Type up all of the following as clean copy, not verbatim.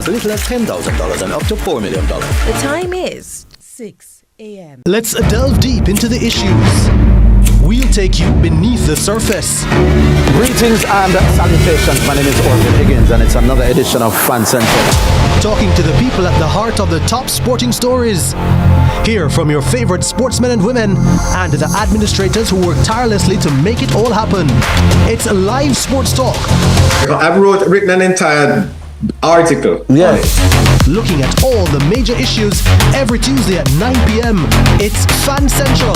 as little as $10,000 and up to $4 million. The time is 6 a.m. Let's delve deep into the issues. We'll take you beneath the surface. Greetings and salutations. My name is Orville Higgins and it's another edition of Fan Central. Talking to the people at the heart of the top sporting stories. Hear from your favorite sportsmen and women and the administrators who work tirelessly to make it all happen. It's a live sports talk. I've written an entire article. Yes. Looking at all the major issues every Tuesday at 9 p.m. It's Fan Central.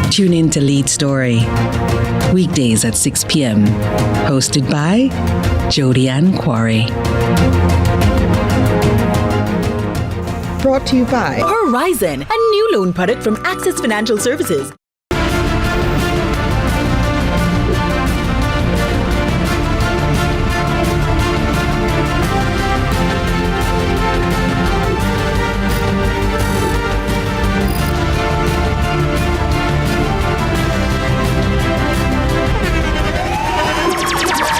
Tune in to Lead Story. Weekdays at 6 p.m. Hosted by Jody Ann Quarry. Brought to you by Horizon, a new loan product from Access Financial Services.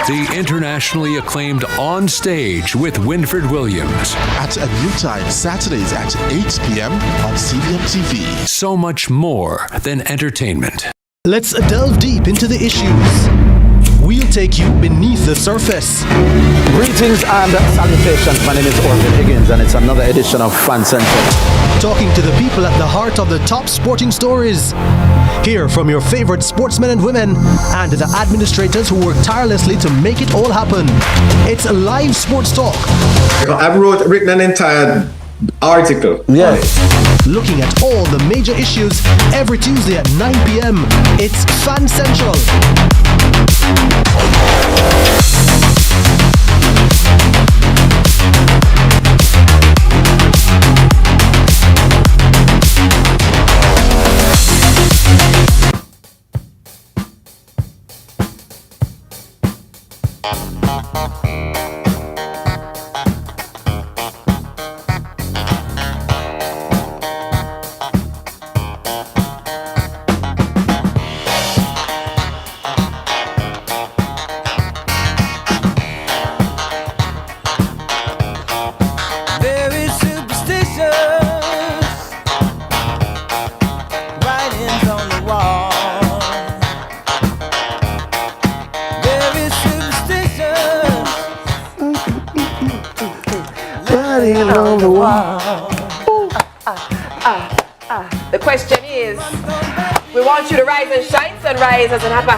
The internationally acclaimed On Stage with Winford Williams. At a new time, Saturdays at 8 p.m. on CVMTV. So much more than entertainment. Let's delve deep into the issues. We'll take you beneath the surface. Greetings and salutations. My name is Orville Higgins and it's another edition of Fan Central. Talking to the people at the heart of the top sporting stories. Hear from your favorite sportsmen and women and the administrators who work tirelessly to make it all happen. It's a live sports talk. I've written an entire article. Yes. Looking at all the major issues every Tuesday at 9 p.m. It's Fan Central. The question is, we want you to rise and shine, sunrise, and have a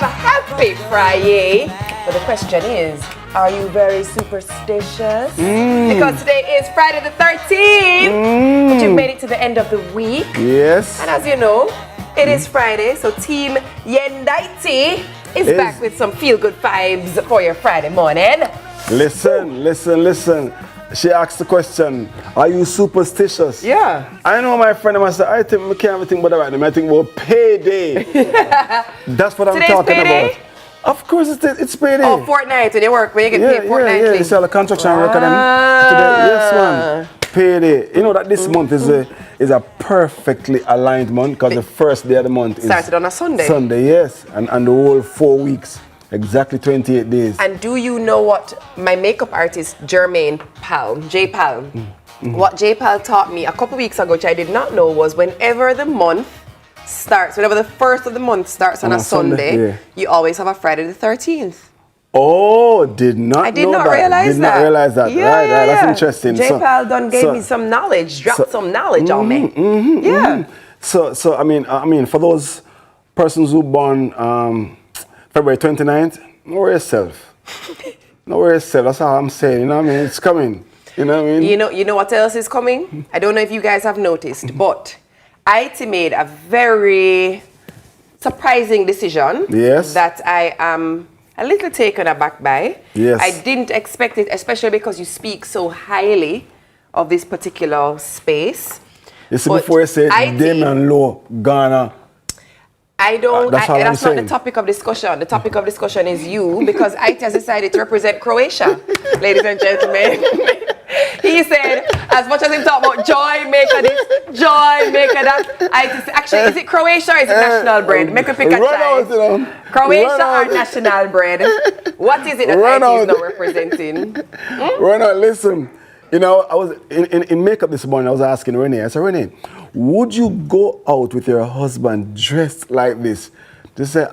happy Friday. But the question is, are you very superstitious? Because today is Friday the 13th, but you've made it to the end of the week. Yes. And as you know, it is Friday, so Team Yendaiti is back with some feel-good vibes for your Friday morning. Listen. She asked the question, are you superstitious? Yeah. I know my friend, I said, I think we can't have a thing about that right now. I think about payday. That's what I'm talking payday? about. Of course it's payday. Oh, fortnight when you work, when you get paid fortnightly. Yeah, you sell a construction worker today. Yes, man. Payday. You know that this month is a perfectly aligned month because the first day of the month started on a Sunday. Sunday, yes. And the whole 4 weeks. Exactly 28 days. And do you know what my makeup artist, J Pal, what J Pal taught me a couple weeks ago, which I did not know, was whenever the month starts, whenever the first of the month starts on a Sunday, you always have a Friday the 13th. Oh, did not I did not realize that. Did not realize that. Yeah, right, that's interesting. J Pal done gave me some knowledge, dropped some knowledge on me. So I mean, for those persons who born February 29th, know where yourself. That's how I'm saying, you know what I mean? It's coming. You know what I mean? You know what else is coming? I don't know if you guys have noticed, but IT made a very surprising decision that I am a little taken aback by. Yes. I didn't expect it, especially because you speak so highly of this particular space. You see, before you say Damien Lowe, Ghana, that's not the topic of discussion. The topic of discussion is you, because IT has decided to represent Croatia, ladies and gentlemen. He said, as much as him talk about joy maker this, joy maker that, actually, is it Croatia or is it national bread? Make a pick a choice. Croatia or national bread? What is it that IT is now representing? Ronald, listen. You know, I was in makeup this morning. I was asking Renee. I said, Renee, would you go out with your husband dressed like this? They said,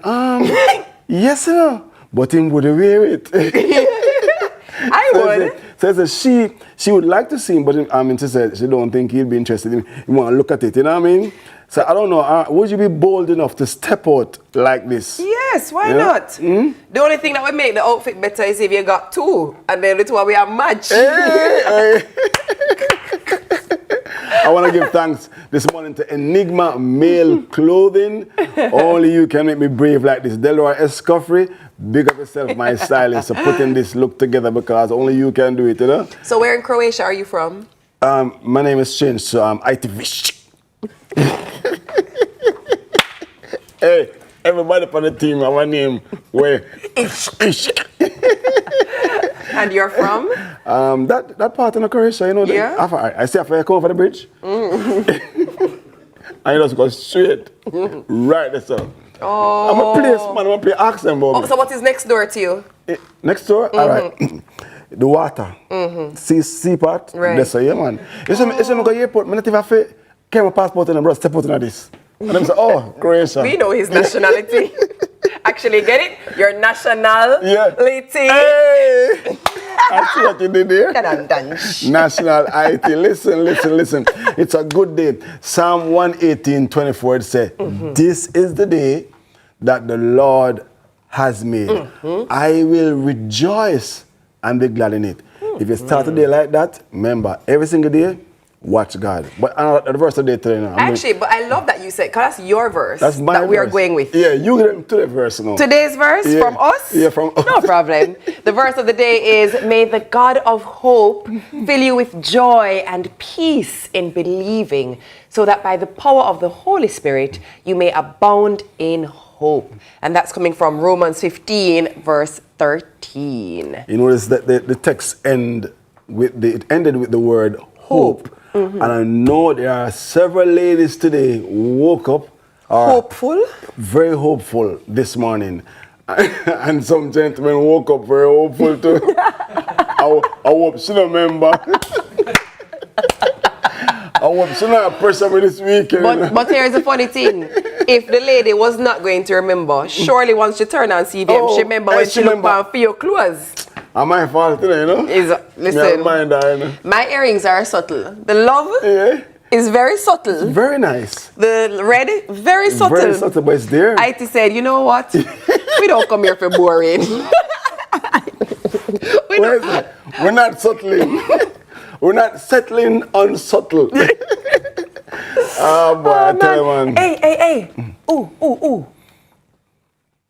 yes, sir. But him would wear it. I would. So she would like to see him, but she said she don't think he'd be interested in him. He want to look at it, you know what I mean? So I don't know, would you be bold enough to step out like this? Yes, why not? The only thing that would make the outfit better is if you got two, and then the two we are matched. Hey. I want to give thanks this morning to Enigma Male Clothing. Only you can make me brave like this. Delroy Escoffrey, big up yourself, my stylist, for putting this look together because only you can do it, you know? So where in Croatia are you from? My name is changed, so I'm ITV. Hey, everybody on the team, my name, where? And you're from? That part in Croatia, you know. Yeah. I see if I come over the bridge. I just go straight, right there, sir. Oh. I'm a place, man. I'm going to play accent, Bob. So what is next door to you? Next door? All right. The water. Sea part. Right. That's yeah, man. You see me go to the airport, I not even have carry my passport and I step out into this. And them say, oh, Croatia. We know his nationality. Actually, get it? Your nationality. Hey! I see what you did there. Dun-dun-dun. National IT. Listen. It's a good day. Psalm 118:24 it says, this is the day that the Lord has made. I will rejoice and be glad in it. If you start a day like that, remember, every single day, watch God. But the verse today, actually, but I love that you said, because that's your verse that's my that we are verse. going with. Yeah, you get into the verse now. Today's verse from us? Yeah, from us. No problem. The verse of the day is, may the God of hope fill you with joy and peace in believing, so that by the power of the Holy Spirit, you may abound in hope. And that's coming from Romans 15, verse 13. You notice that the text ended with the word hope. And I know there are several ladies today who woke up hopeful, very hopeful this morning, and some gentlemen woke up very hopeful too. I hope she don't remember. I hope she not pressure me this weekend. But here's the funny thing: if the lady was not going to remember, surely once she turned on CVM, she remember when she looked on for your clothes. Am I fault today, you know? Listen, my earrings are subtle. The love is very subtle. It's very nice. The red, very subtle. Very subtle, but it's there. IT said, you know what? We don't come here for boring. We're not settling. We're not settling on subtle. Oh boy, I tell you, man. Hey. Ooh.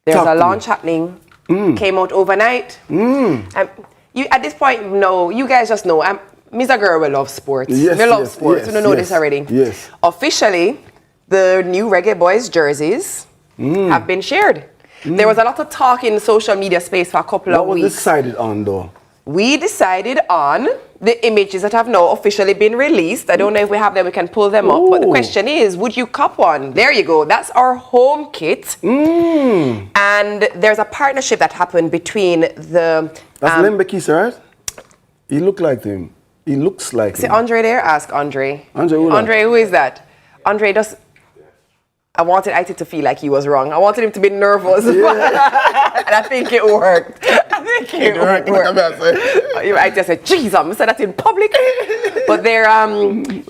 There's a launch happening. Came out overnight. You at this point, no, you guys just know. Me's a girl who loves sports. Yes, we love sports. We don't know this already. Yes. Officially, the new Reggae Boyz jerseys have been shared. There was a lot of talk in the social media space for a couple of weeks. What was decided on, though? We decided on the images that have now officially been released. I don't know if we have them, we can pull them up. But the question is, would you cop one? There you go. That's our home kit. And there's a partnership that happened between the... That's Lembekis, right? He looked like him. He looks like him. See Andre there? Ask Andre. Andre, who is that? Andre does... I wanted IT to feel like he was wrong. I wanted him to be nervous. And I think it worked. It worked. I said, jeez, I'm saying that in public. But there,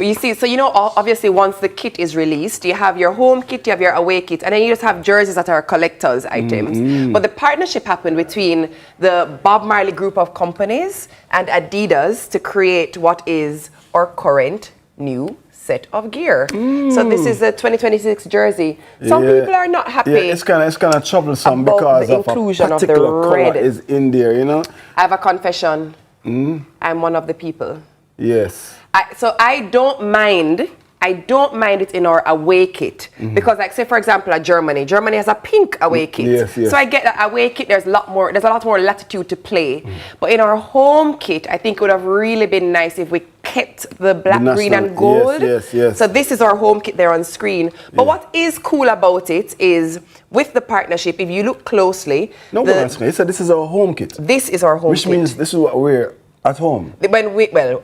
you see, so you know, obviously once the kit is released, you have your home kit, you have your away kit, and then you just have jerseys that are collector's items. But the partnership happened between the Bob Marley group of companies and Adidas to create what is our current new set of gear. So this is a 2026 jersey. Some people are not happy. Yeah, it's kind of troublesome because the inclusion of a particular of the color red is in there, you know. I have a confession. I'm one of the people. Yes. So I don't mind I don't mind it in our away kit because, like, say for example, Germany has a pink away kit. Yes. So I get that away kit. There's a lot more latitude to play. But in our home kit, I think it would have really been nice if we kept the black, green, and gold. Yes. So this is our home kit there on screen. But what is cool about it is with the partnership, if you look closely, he said this is our home kit. This is our home kit, which means this is what we're at home.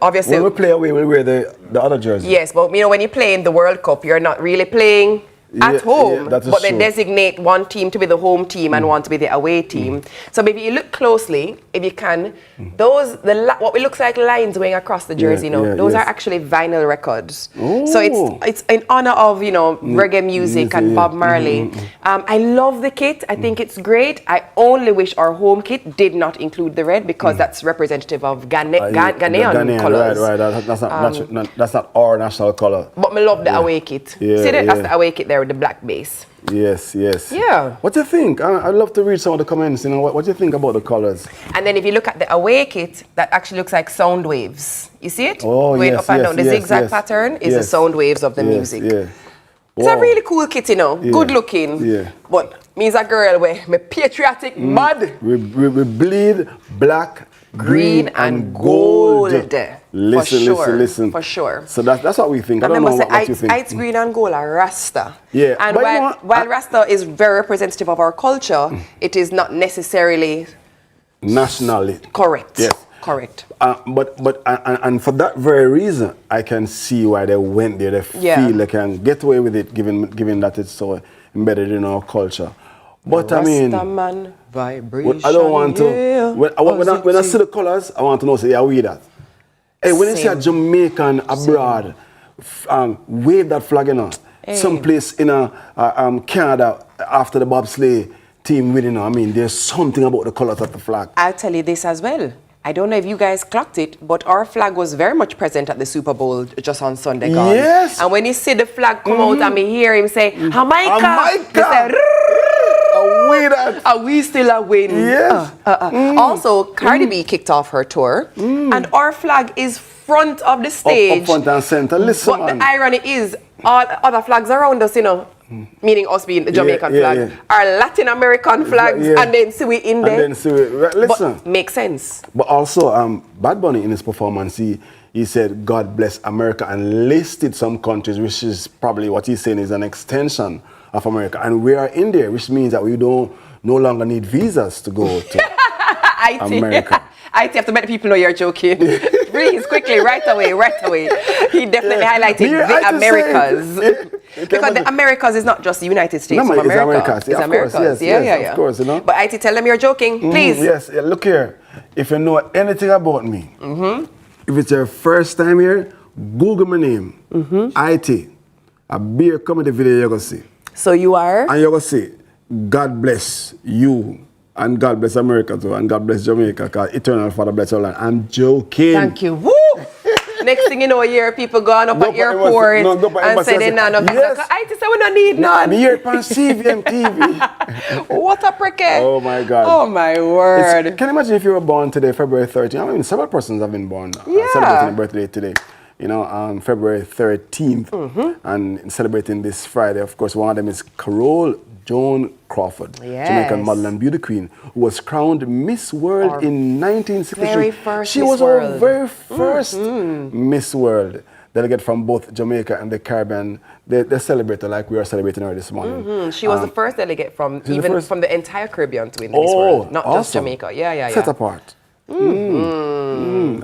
Obviously when we play away, we wear the other jersey. Yes, but when you play in the World Cup, you're not really playing at home, but they designate one team to be the home team and one to be the away team. So maybe you look closely, if you can, what looks like lines going across the jersey, those are actually vinyl records. Ooh. So it's in honor of reggae music and Bob Marley. I love the kit. I think it's great. I only wish our home kit did not include the red because that's representative of Ghanaian colors. Right. That's not our national color. But I love the away kit. See that? That's the away kit there with the black base. Yes. Yeah. What do you think? I'd love to read some of the comments. What do you think about the colors? And then if you look at the away kit, that actually looks like sound waves. You see it? Oh, going up and down. The zigzag pattern is the sound waves of the music. Yeah. It's a really cool kit, good looking. Yeah. But me as a girl, me patriotic mad. We bleed black, green and gold. Listen. For sure. So that's what we think. I don't know what you think. It's green and gold are Rasta. Yeah. And while Rasta is very representative of our culture, it is not necessarily nationally correct. Yes. Correct. But for that very reason, I can see why they went there. They feel they can get away with it, given that it's so embedded in our culture. But Rastaman vibration. I don't want to. When I see the colors, I want to know. Say, we that. Hey, when you see a Jamaican abroad, wave that flag, someplace in Canada after the bobsleigh team winning. There's something about the colors of the flag. I'll tell you this as well. I don't know if you guys clocked it, but our flag was very much present at the Super Bowl just on Sunday. Yes. And when you see the flag come out and me hear him say, Jamaica, are we still a win? Yes. Also, Cardi B kicked off her tour, and our flag is front of the stage. Up front and center. Listen, but the irony is, all other flags around us, meaning us being the Jamaican flag, are Latin American flags, and then see we in there. Listen. But makes sense. But also, Bad Bunny in his performance, he said, God bless America, and listed some countries, which is probably what he's saying is an extension of America. And we are in there, which means that we no longer need visas to go to America. I have to let people know you're joking. Please, quickly, right away. He definitely highlighted the Americas. Because the Americas is not just the United States of America. It's Americas. Yes, of course, But IT, tell them you're joking, please. Yes, look here. If you know anything about me, if it's your first time here, Google my name. IT. A beer comedy video you're going to see. So you are? And you're going to see, God bless you. And God bless America too, and God bless Jamaica, because eternal Father bless our land. I'm joking. Thank you. Woo! Next thing you know, people going up at airport and say they not enough. Yes. I just say we don't need none. Me here on CVMTV. What a prick. Oh my God. Oh my word. Can you imagine if you were born today, February 13th? Several persons have been born celebrating a birthday today. February 13th, and celebrating this Friday. Of course, one of them is Carol Joan Crawford, Jamaican model and beauty queen, who was crowned Miss World in 1963. She was our very first Miss World. Delegate from both Jamaica and the Caribbean. They celebrate her like we are celebrating her this morning. She was the first delegate from the entire Caribbean to win the Miss World, not just Jamaica. Yeah. Set apart.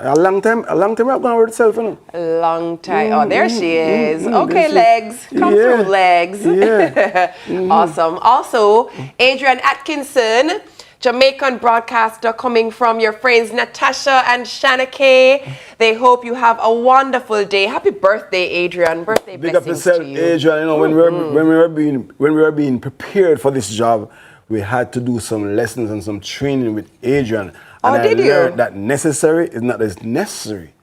A long time I've gone with herself, A long time. Oh, there she is. Okay, legs. Come through, legs. Yeah. Awesome. Also, Adrian Atkinson, Jamaican broadcaster, coming from your friends Natasha and Shanake. They hope you have a wonderful day. Happy birthday, Adrian. Birthday Big up blessings yourself, to you. Adrian. When we were being prepared for this job, we had to do some lessons and some training with Adrian. And I learned that necessary is not as necessary.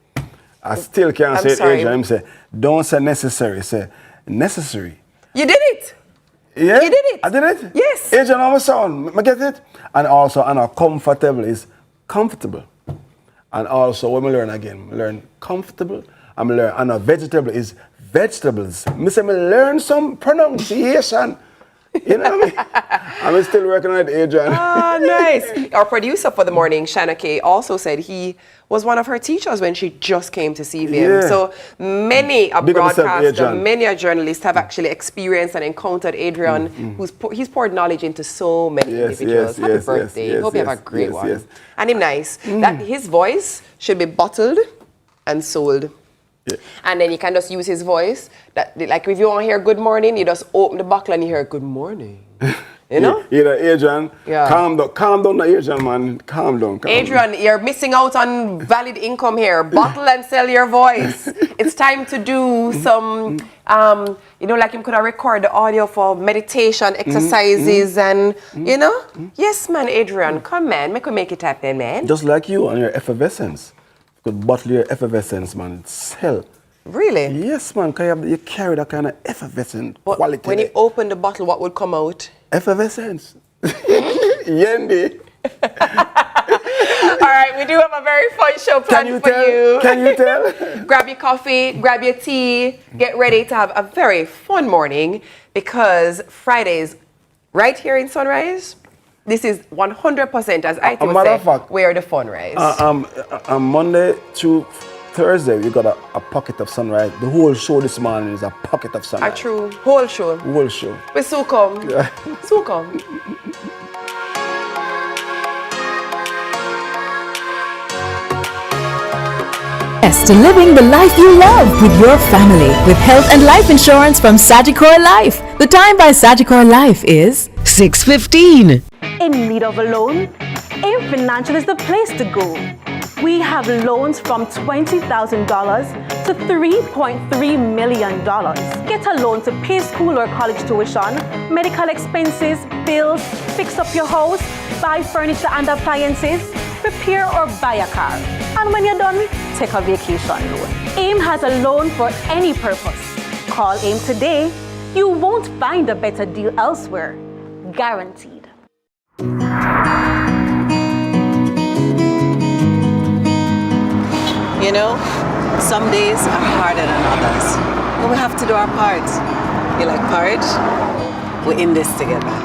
I still can't say Adrian. I'm saying, don't say necessary, say necessary. You did it. Yeah? You did it. I did it? Yes. Adrian, I'm sound. I get it? And also, comfortable is comfortable. And also, when we learn again, we learn comfortable. And vegetable is vegetables. Me say me learn some pronunciation. You know what I mean? I'm still working on it, Adrian. Ah, nice. Our producer for the morning, Shanna Kay, also said he was one of her teachers when she just came to CVM. Yeah. So many a Big up yourself, broadcaster, Adrian. many a journalist have actually experienced and encountered Adrian, he's poured knowledge into so many individuals. Happy birthday. Hope you have a great one. Yes. And him nice. That his voice should be bottled and sold. Yeah. And then you can just use his voice. That, like if you want to hear good morning, you just open the bottle and you hear good morning. You know? Adrian, Yeah. calm down, Adrian, man. Calm down. Adrian, you're missing out on valid income here. Bottle and sell your voice. It's time to do some, like him could have record the audio for meditation exercises and, Yes, man, Adrian, come, man. Make it happen, man. Just like you and your effervescence. You could bottle your effervescence, man. Sell. Really? Yes, man. Because you carry that kind of effervescent But quality. when you open the bottle, what would come out? Effervescence. Yendi. All right, we do have a very fun show planned for you. Can you tell? Grab your coffee, grab your tea, get ready to have a very fun morning because Fridays, right here in Sunrise, this is 100%, as I matter of fact, where the fun rise. On Monday through Thursday, we got a pocket of sunrise. The whole show this morning is a pocket of sunrise. A true whole show. Whole show. We so come. Yeah. So come. Yes, to living the life you love with your family with health and life insurance from Sagicor Life. The time by Sagicor Life is 6:15. In need of a loan? AIM Financial is the place to go. We have loans from $20,000 to $3.3 million. Get a loan to pay school or college tuition, medical expenses, bills, fix up your house, buy furniture and appliances, repair or buy a car. And when you're done, take a vacation loan. AIM has a loan for any purpose. Call AIM today. You won't find a better deal elsewhere. Guaranteed. You know, some days are harder than others, but we have to do our part. You like porridge? We're in this together.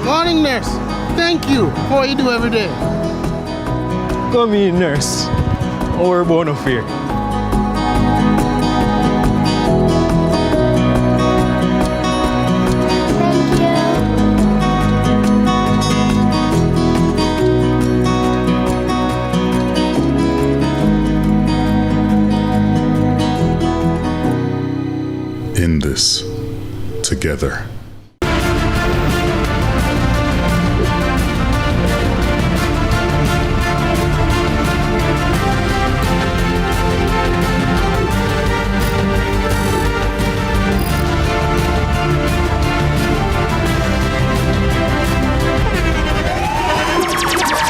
Morning, nurse. Thank you for what you do every day. Come in, nurse. Our bone of fear. In this together.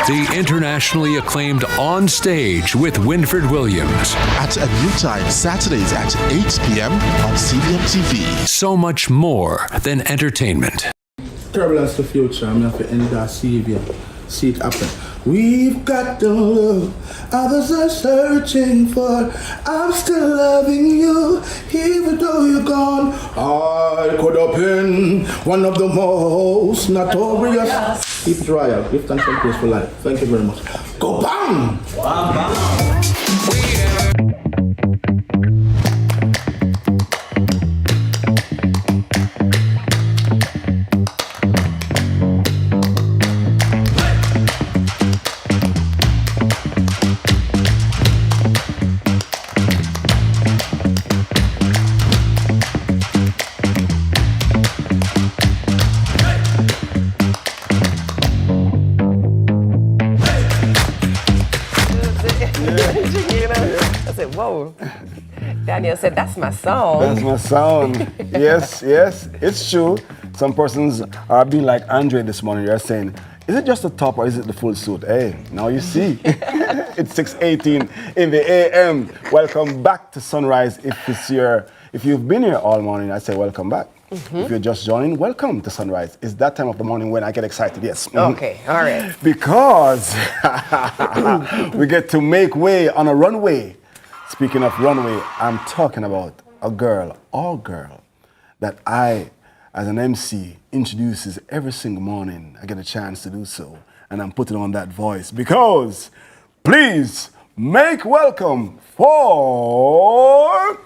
The internationally acclaimed On Stage with Winfred Williams. At a new time, Saturdays at 8 p.m. on CVMTV. So much more than entertainment. Turbulence to future, I'm have to end that CVM. See it happen. We've got the love others are searching for. I'm still loving you, even though you're gone. I could have been one of the most notorious. Keep it royal, give thanks and praise for life. Thank you very much. Go bang! Whoa. Daniel said, that's my song. That's my song. Yes, it's true. Some persons are being like Andre this morning. They're saying, is it just the top or is it the full suit? Hey, now you see. It's 6:18 in the AM. Welcome back to Sunrise. If you've been here all morning, I say welcome back. If you're just joining, welcome to Sunrise. It's that time of the morning when I get excited, yes. Okay, all right. Because we get to make way on a runway. Speaking of runway, I'm talking about a girl, all girl, that I, as an MC, introduces every single morning. I get a chance to do so, and I'm putting on that voice because, please make welcome for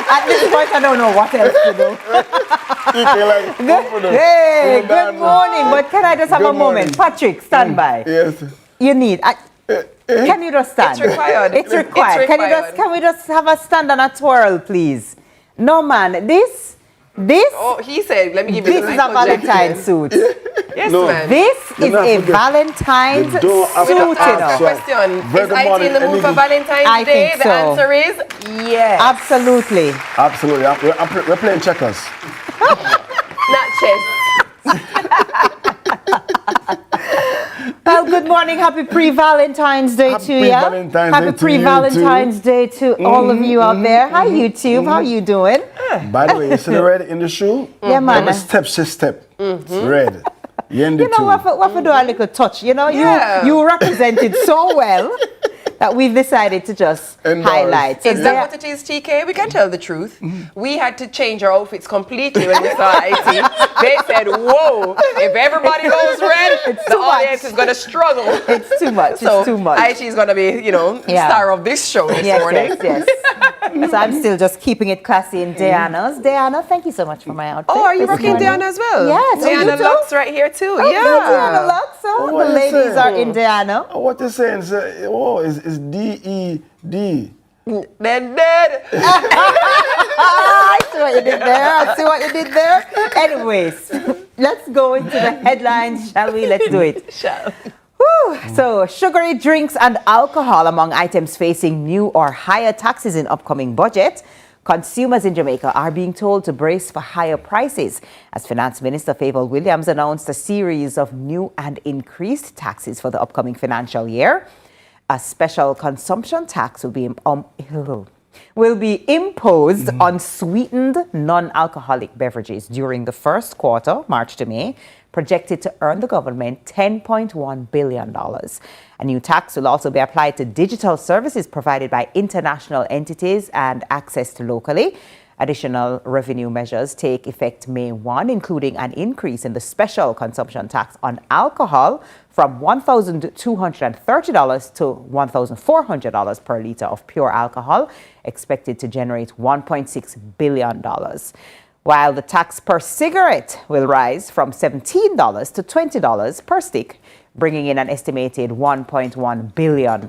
At this point, I don't know what else to do. Good morning. But can I just have a moment? Patrick, stand by. Yes. You need. Can you just stand? It's required. It's required. Can we just have a stand and a twirl, please? No, man. This. Oh, he said, let me give you this the is a Valentine's suit. Yes, No. man. This is a Valentine's suit, you know. Question. Is IT in the mood for Valentine's I Day? think The so. answer is yes. Absolutely. Absolutely. We're playing checkers. Not chess. Well, good morning. Happy pre-Valentine's Day to you. Happy pre-Valentine's Day to all of you out there. Hi, YouTube. How you doing? By the way, you see the red in the shoe? Yeah, man. Step. Red. You know what for do a little touch? You know, you represented so well that we've decided to just highlight. Is that what it is, TK? We can tell the truth. We had to change our outfits completely when we saw IT. They said, whoa, if everybody goes red, the audience is going to struggle. It's too much. So it's too much. IT is going to be, star of this show this morning. Yes. So I'm still just keeping it classy in Diana's. Diana, thank you so much for my outfit. Oh, are you rocking Diana as well? Yes. Diana Lux right here too. Yeah. Diana Lux. So the ladies are in Diana. What you saying? Is D-E-D. Then dead. I see what you did there. Anyways, let's go into the headlines, shall we? Let's do it. Shall. So, sugary drinks and alcohol among items facing new or higher taxes in upcoming budget. Consumers in Jamaica are being told to brace for higher prices as Finance Minister Favour Williams announced a series of new and increased taxes for the upcoming financial year. A special consumption tax will be imposed on sweetened non-alcoholic beverages during the first quarter, March to May, projected to earn the government $10.1 billion. A new tax will also be applied to digital services provided by international entities and accessed locally. Additional revenue measures take effect May 1, including an increase in the special consumption tax on alcohol from $1,230 to $1,400 per litre of pure alcohol, expected to generate $1.6 billion. While the tax per cigarette will rise from $17 to $20 per stick, bringing in an estimated $1.1 billion.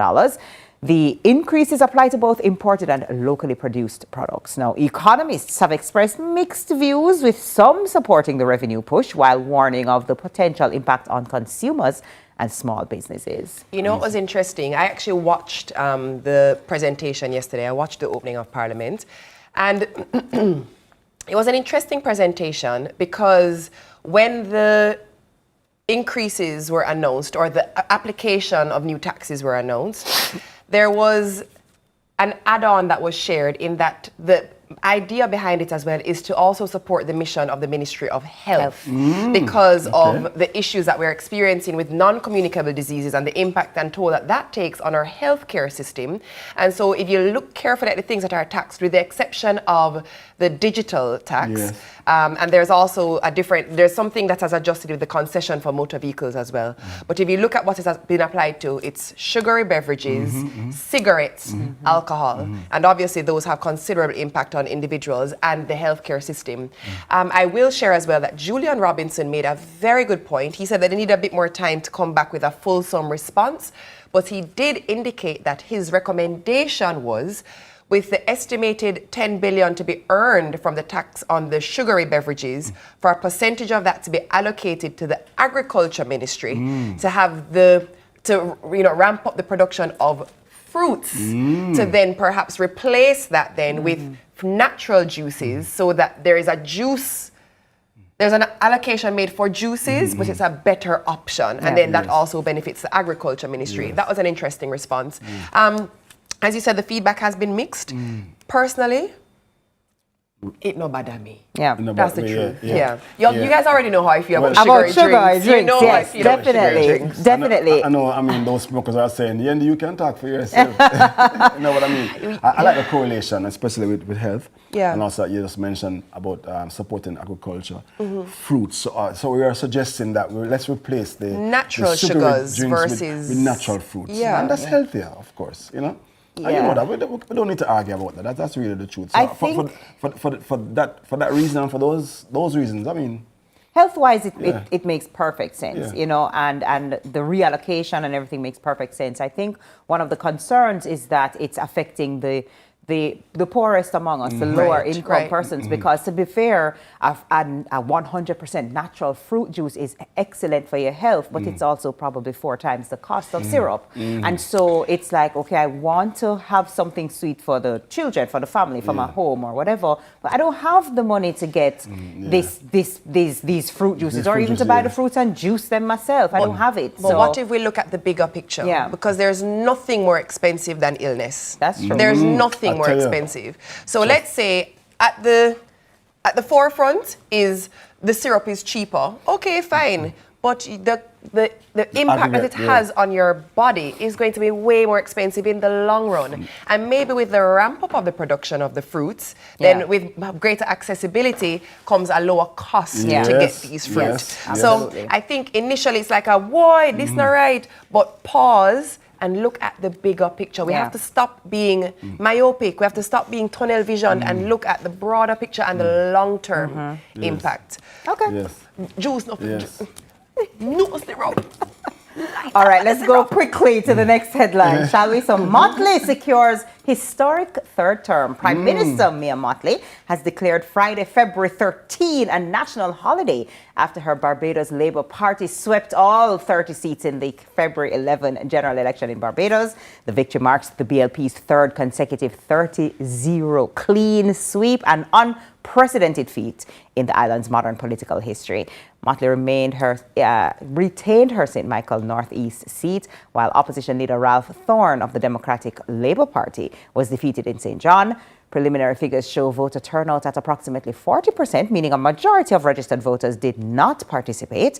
The increases apply to both imported and locally produced products. Now, economists have expressed mixed views, with some supporting the revenue push while warning of the potential impact on consumers and small businesses. You know what was interesting? I actually watched the presentation yesterday. I watched the opening of Parliament, and it was an interesting presentation because when the increases were announced or the application of new taxes were announced, there was an add-on that was shared in that the idea behind it as well is to also support the mission of the Ministry of Health because of the issues that we're experiencing with non-communicable diseases and the impact and toll that that takes on our healthcare system. And so if you look carefully at the things that are taxed, with the exception of the digital tax, and there's also there's something that has adjusted with the concession for motor vehicles as well. But if you look at what has been applied to, it's sugary beverages, cigarettes, alcohol, and obviously those have considerable impact on individuals and the healthcare system. I will share as well that Julian Robinson made a very good point. He said that they need a bit more time to come back with a fulsome response, but he did indicate that his recommendation was, with the estimated $10 billion to be earned from the tax on the sugary beverages, for a percentage of that to be allocated to the Agriculture Ministry to have ramp up the production of fruits to then perhaps replace that then with natural juices, so that there is there's an allocation made for juices, but it's a better option. And then that also benefits the Agriculture Ministry. That was an interesting response. As you said, the feedback has been mixed. Personally, It no bother me. Yeah, that's the truth. Yeah. You guys already know how I feel about sugary drinks. You know how I yes, feel about sugary drinks. definitely. I know. I mean, those smokers are saying, "Yeah, you can talk for yourself." You know what I mean? I like the correlation, especially with health. Yeah. And also, you just mentioned about supporting agriculture, fruits. So we are suggesting that let's replace the natural the sugars drinks versus with natural fruits. Yeah, and that's healthier, of course. You know. And you know that we don't need to argue about that. That's really the truth. So I think for that reason and for those reasons, I mean, health-wise, it makes perfect sense, you know, and the reallocation and everything makes perfect sense. I think one of the concerns is that it's affecting the poorest among us, the lower income persons, because to be fair, a 100% natural fruit juice is excellent for your health, but it's also probably 4 times the cost of syrup. And so it's like, okay, I want to have something sweet for the children, for the family, for my home or whatever, but I don't have the money to get these fruit juices or even to buy the fruits and juice them myself. I don't have it. But what if we look at the bigger picture? Yeah. Because there's nothing more expensive than illness. That's true. There's nothing more expensive. So let's say at the forefront is the syrup is cheaper. Okay, fine. But the impact that it has on your body is going to be way more expensive in the long run. And maybe with the ramp up of the production of the fruits, then with greater accessibility comes a lower cost to get these fruits. So I think initially it's like boy, this not right, but pause and look at the bigger picture. We have to stop being myopic. We have to stop being tunnel visioned and look at the broader picture and the long-term impact. Okay. Yes. Juice, no syrup. All right, let's go quickly to the next headline, shall we? So Motley secures historic third term. Prime Minister Mia Motley has declared Friday, February 13 a national holiday after her Barbados Labour Party swept all 30 seats in the February 11 general election in Barbados. The victory marks the BLP's third consecutive 30-0 clean sweep, an unprecedented feat in the island's modern political history. Motley retained her St. Michael Northeast seat, while opposition leader Ralph Thorne of the Democratic Labour Party was defeated in St. John. Preliminary figures show voter turnout at approximately 40%, meaning a majority of registered voters did not participate.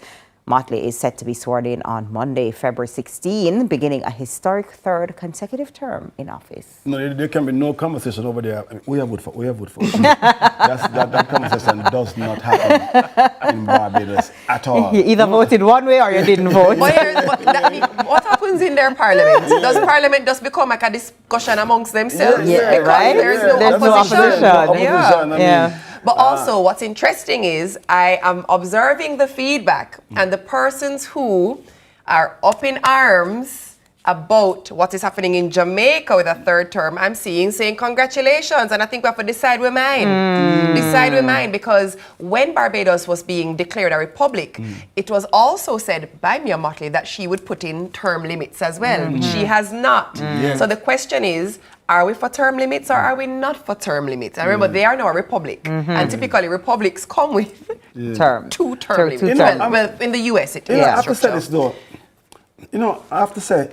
Motley is set to be sworn in on Monday, February 16, beginning a historic third consecutive term in office. No, there can be no conversation over there. I mean, we have voted for. that conversation does not happen in Barbados at all. You either voted one way or you didn't vote. What happens in their parliament? Does parliament just become like a discussion amongst themselves? Yeah, right? There's no opposition. But Ah. also, what's interesting is I am observing the feedback and the persons who are up in arms about what is happening in Jamaica with a third term, I'm saying congratulations, and I think we have to decide with mine. Decide with mine, because when Barbados was being declared a republic, it was also said by Mia Motley that she would put in term limits as well. She has not. So the question is, are we for term limits or are we not for term limits? And remember, they are now a republic. And typically republics come with two term limits. Well, in the US it is. I have to say this though. I have to say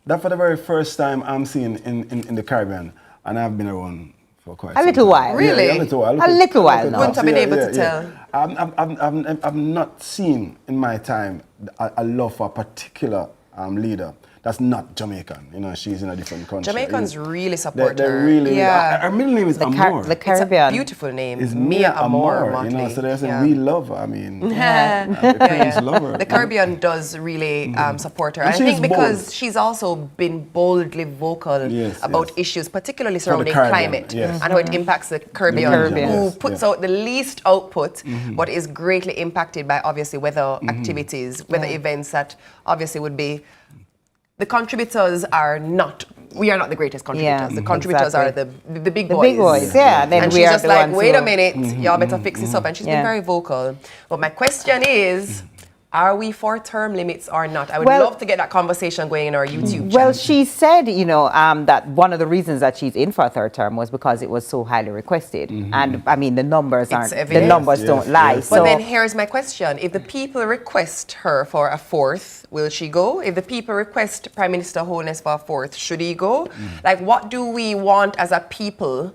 that for the very first time I'm seeing in the Caribbean, and I've been around for quite a little while. Really? A little while. A little while now. Wouldn't have been able to tell. I've not seen in my time a love for a particular leader that's not Jamaican. She's in a different country. Jamaicans really support her. They really, her middle name is Amor. The Caribbean. It's a beautiful name. It's Mia Amor Motley. So they're saying we love her. I mean, love her. The Caribbean does really support her. I think because she's also been boldly vocal about issues, particularly surrounding climate and how it impacts the Caribbean, who puts out the least output, but is greatly impacted by obviously weather activities, weather events that obviously would be. The contributors are not. We are not the greatest contributors. The contributors are the big boys. The big boys, Then and she's just like, wait a minute, y'all better fix this up. And she's been very vocal. But my question is, are we for term limits or not? I would love to get that conversation going in our YouTube channel. Well, she said, that one of the reasons that she's in for a third term was because it was so highly requested. And I mean, the numbers don't lie. But then here's my question. If the people request her for a fourth, will she go? If the people request Prime Minister Holness for a fourth, should he go? Like, what do we want as a people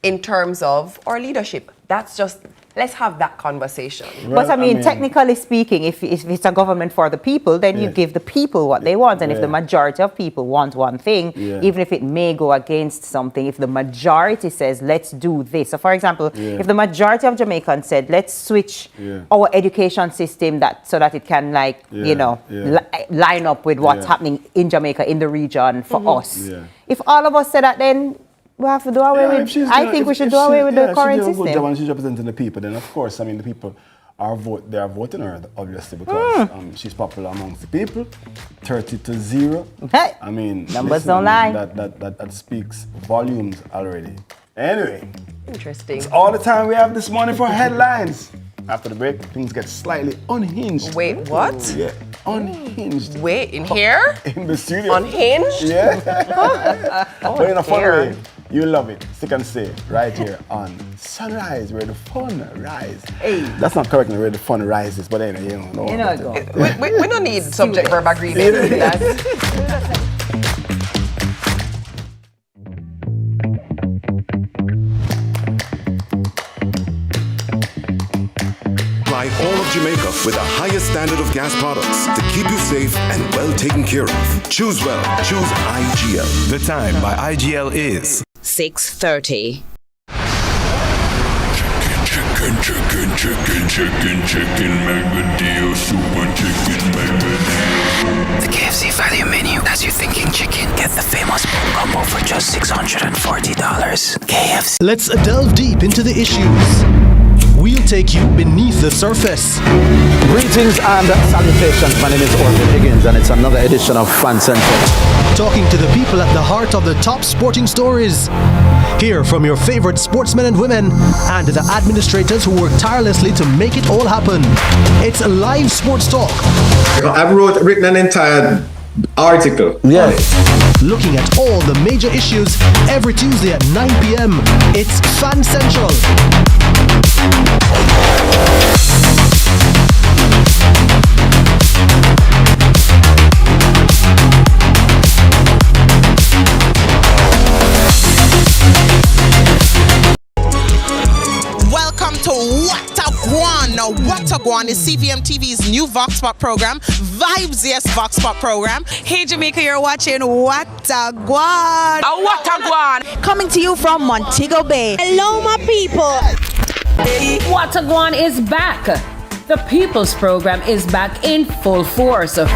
in terms of our leadership. That's just, let's have that conversation. But I mean, technically speaking, if it's a government for the people, then you give the people what they want. And if the majority of people want one thing, even if it may go against something, if the majority says, let's do this. So for example, if the majority of Jamaicans said, let's switch our education system so that it can line up with what's happening in Jamaica, in the region for us. If all of us say that, then we have to do away with. I think we should do away with the current system. If she's representing the people, then of course, I mean, the people are voting her, obviously, because she's popular amongst the people. 30-0. Hey. I mean, numbers don't lie. That speaks volumes already. Anyway, interesting. It's all the time we have this morning for headlines. After the break, things get slightly unhinged. Wait, what? Yeah, unhinged. Wait, in here? In the studio. Unhinged? Yeah. But in a fun way. You love it. Stick and stay right here on Sunrise, where the fun rise. Hey. That's not correct, where the fun rises, but anyway, you know. We don't need subject verb agreement to do that. Supply all of Jamaica with the highest standard of gas products to keep you safe and well taken care of. Choose well. Choose IGL. The time by IGL is 6:30. Chicken, mega deal, super chicken, mega deal. The KFC value menu has you thinking chicken. Get the famous bowl combo for just $640. KFC. Let's delve deep into the issues. We'll take you beneath the surface. Greetings and salutations. My name is Orville Higgins, and it's another edition of Fan Central. Talking to the people at the heart of the top sporting stories. Hear from your favorite sportsmen and women and the administrators who work tirelessly to make it all happen. It's live sports talk. I've written an entire article. Yeah. Looking at all the major issues every Tuesday at 9 p.m. It's Fan Central. Welcome to What a Guan. Now, What a Guan is CVMTV's new Vox Pop program, Vibes Yes Vox Pop program. Hey Jamaica, you're watching What a Guan. What a Guan. Coming to you from Montego Bay. Hello, my people. What a Guan is back. The People's Program is back in full force on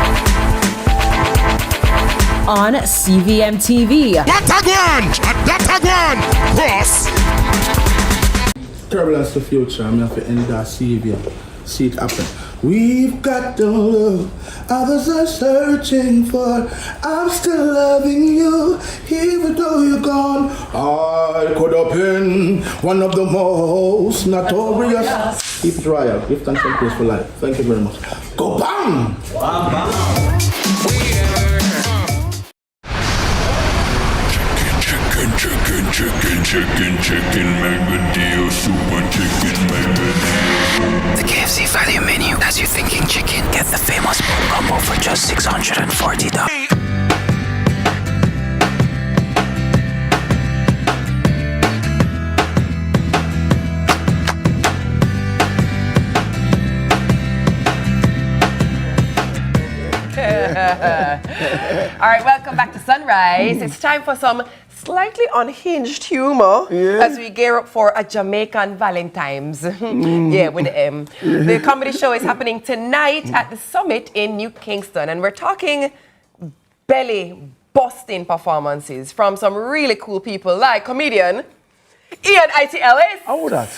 CVMTV. What a Guan! What a Guan! Cross! Turbulence to future, I'm have to end that savior. See it happen. We've got the love others are searching for. I'm still loving you, even though you're gone. I could have been one of the most notorious. Keep it royal. Give thanks and praise for life. Thank you very much. Go bang! Bam, bam. Chicken, mega deal, super chicken, mega deal. The KFC value menu has you thinking chicken. Get the famous bowl combo for just $640. All right, welcome back to Sunrise. It's time for some slightly unhinged humor as we gear up for a Jamaican Valentine's. Yeah, with the M. The comedy show is happening tonight at the Summit in New Kingston, and we're talking belly-busting performances from some really cool people like comedian Ian I.T. Ellis. Oh, that.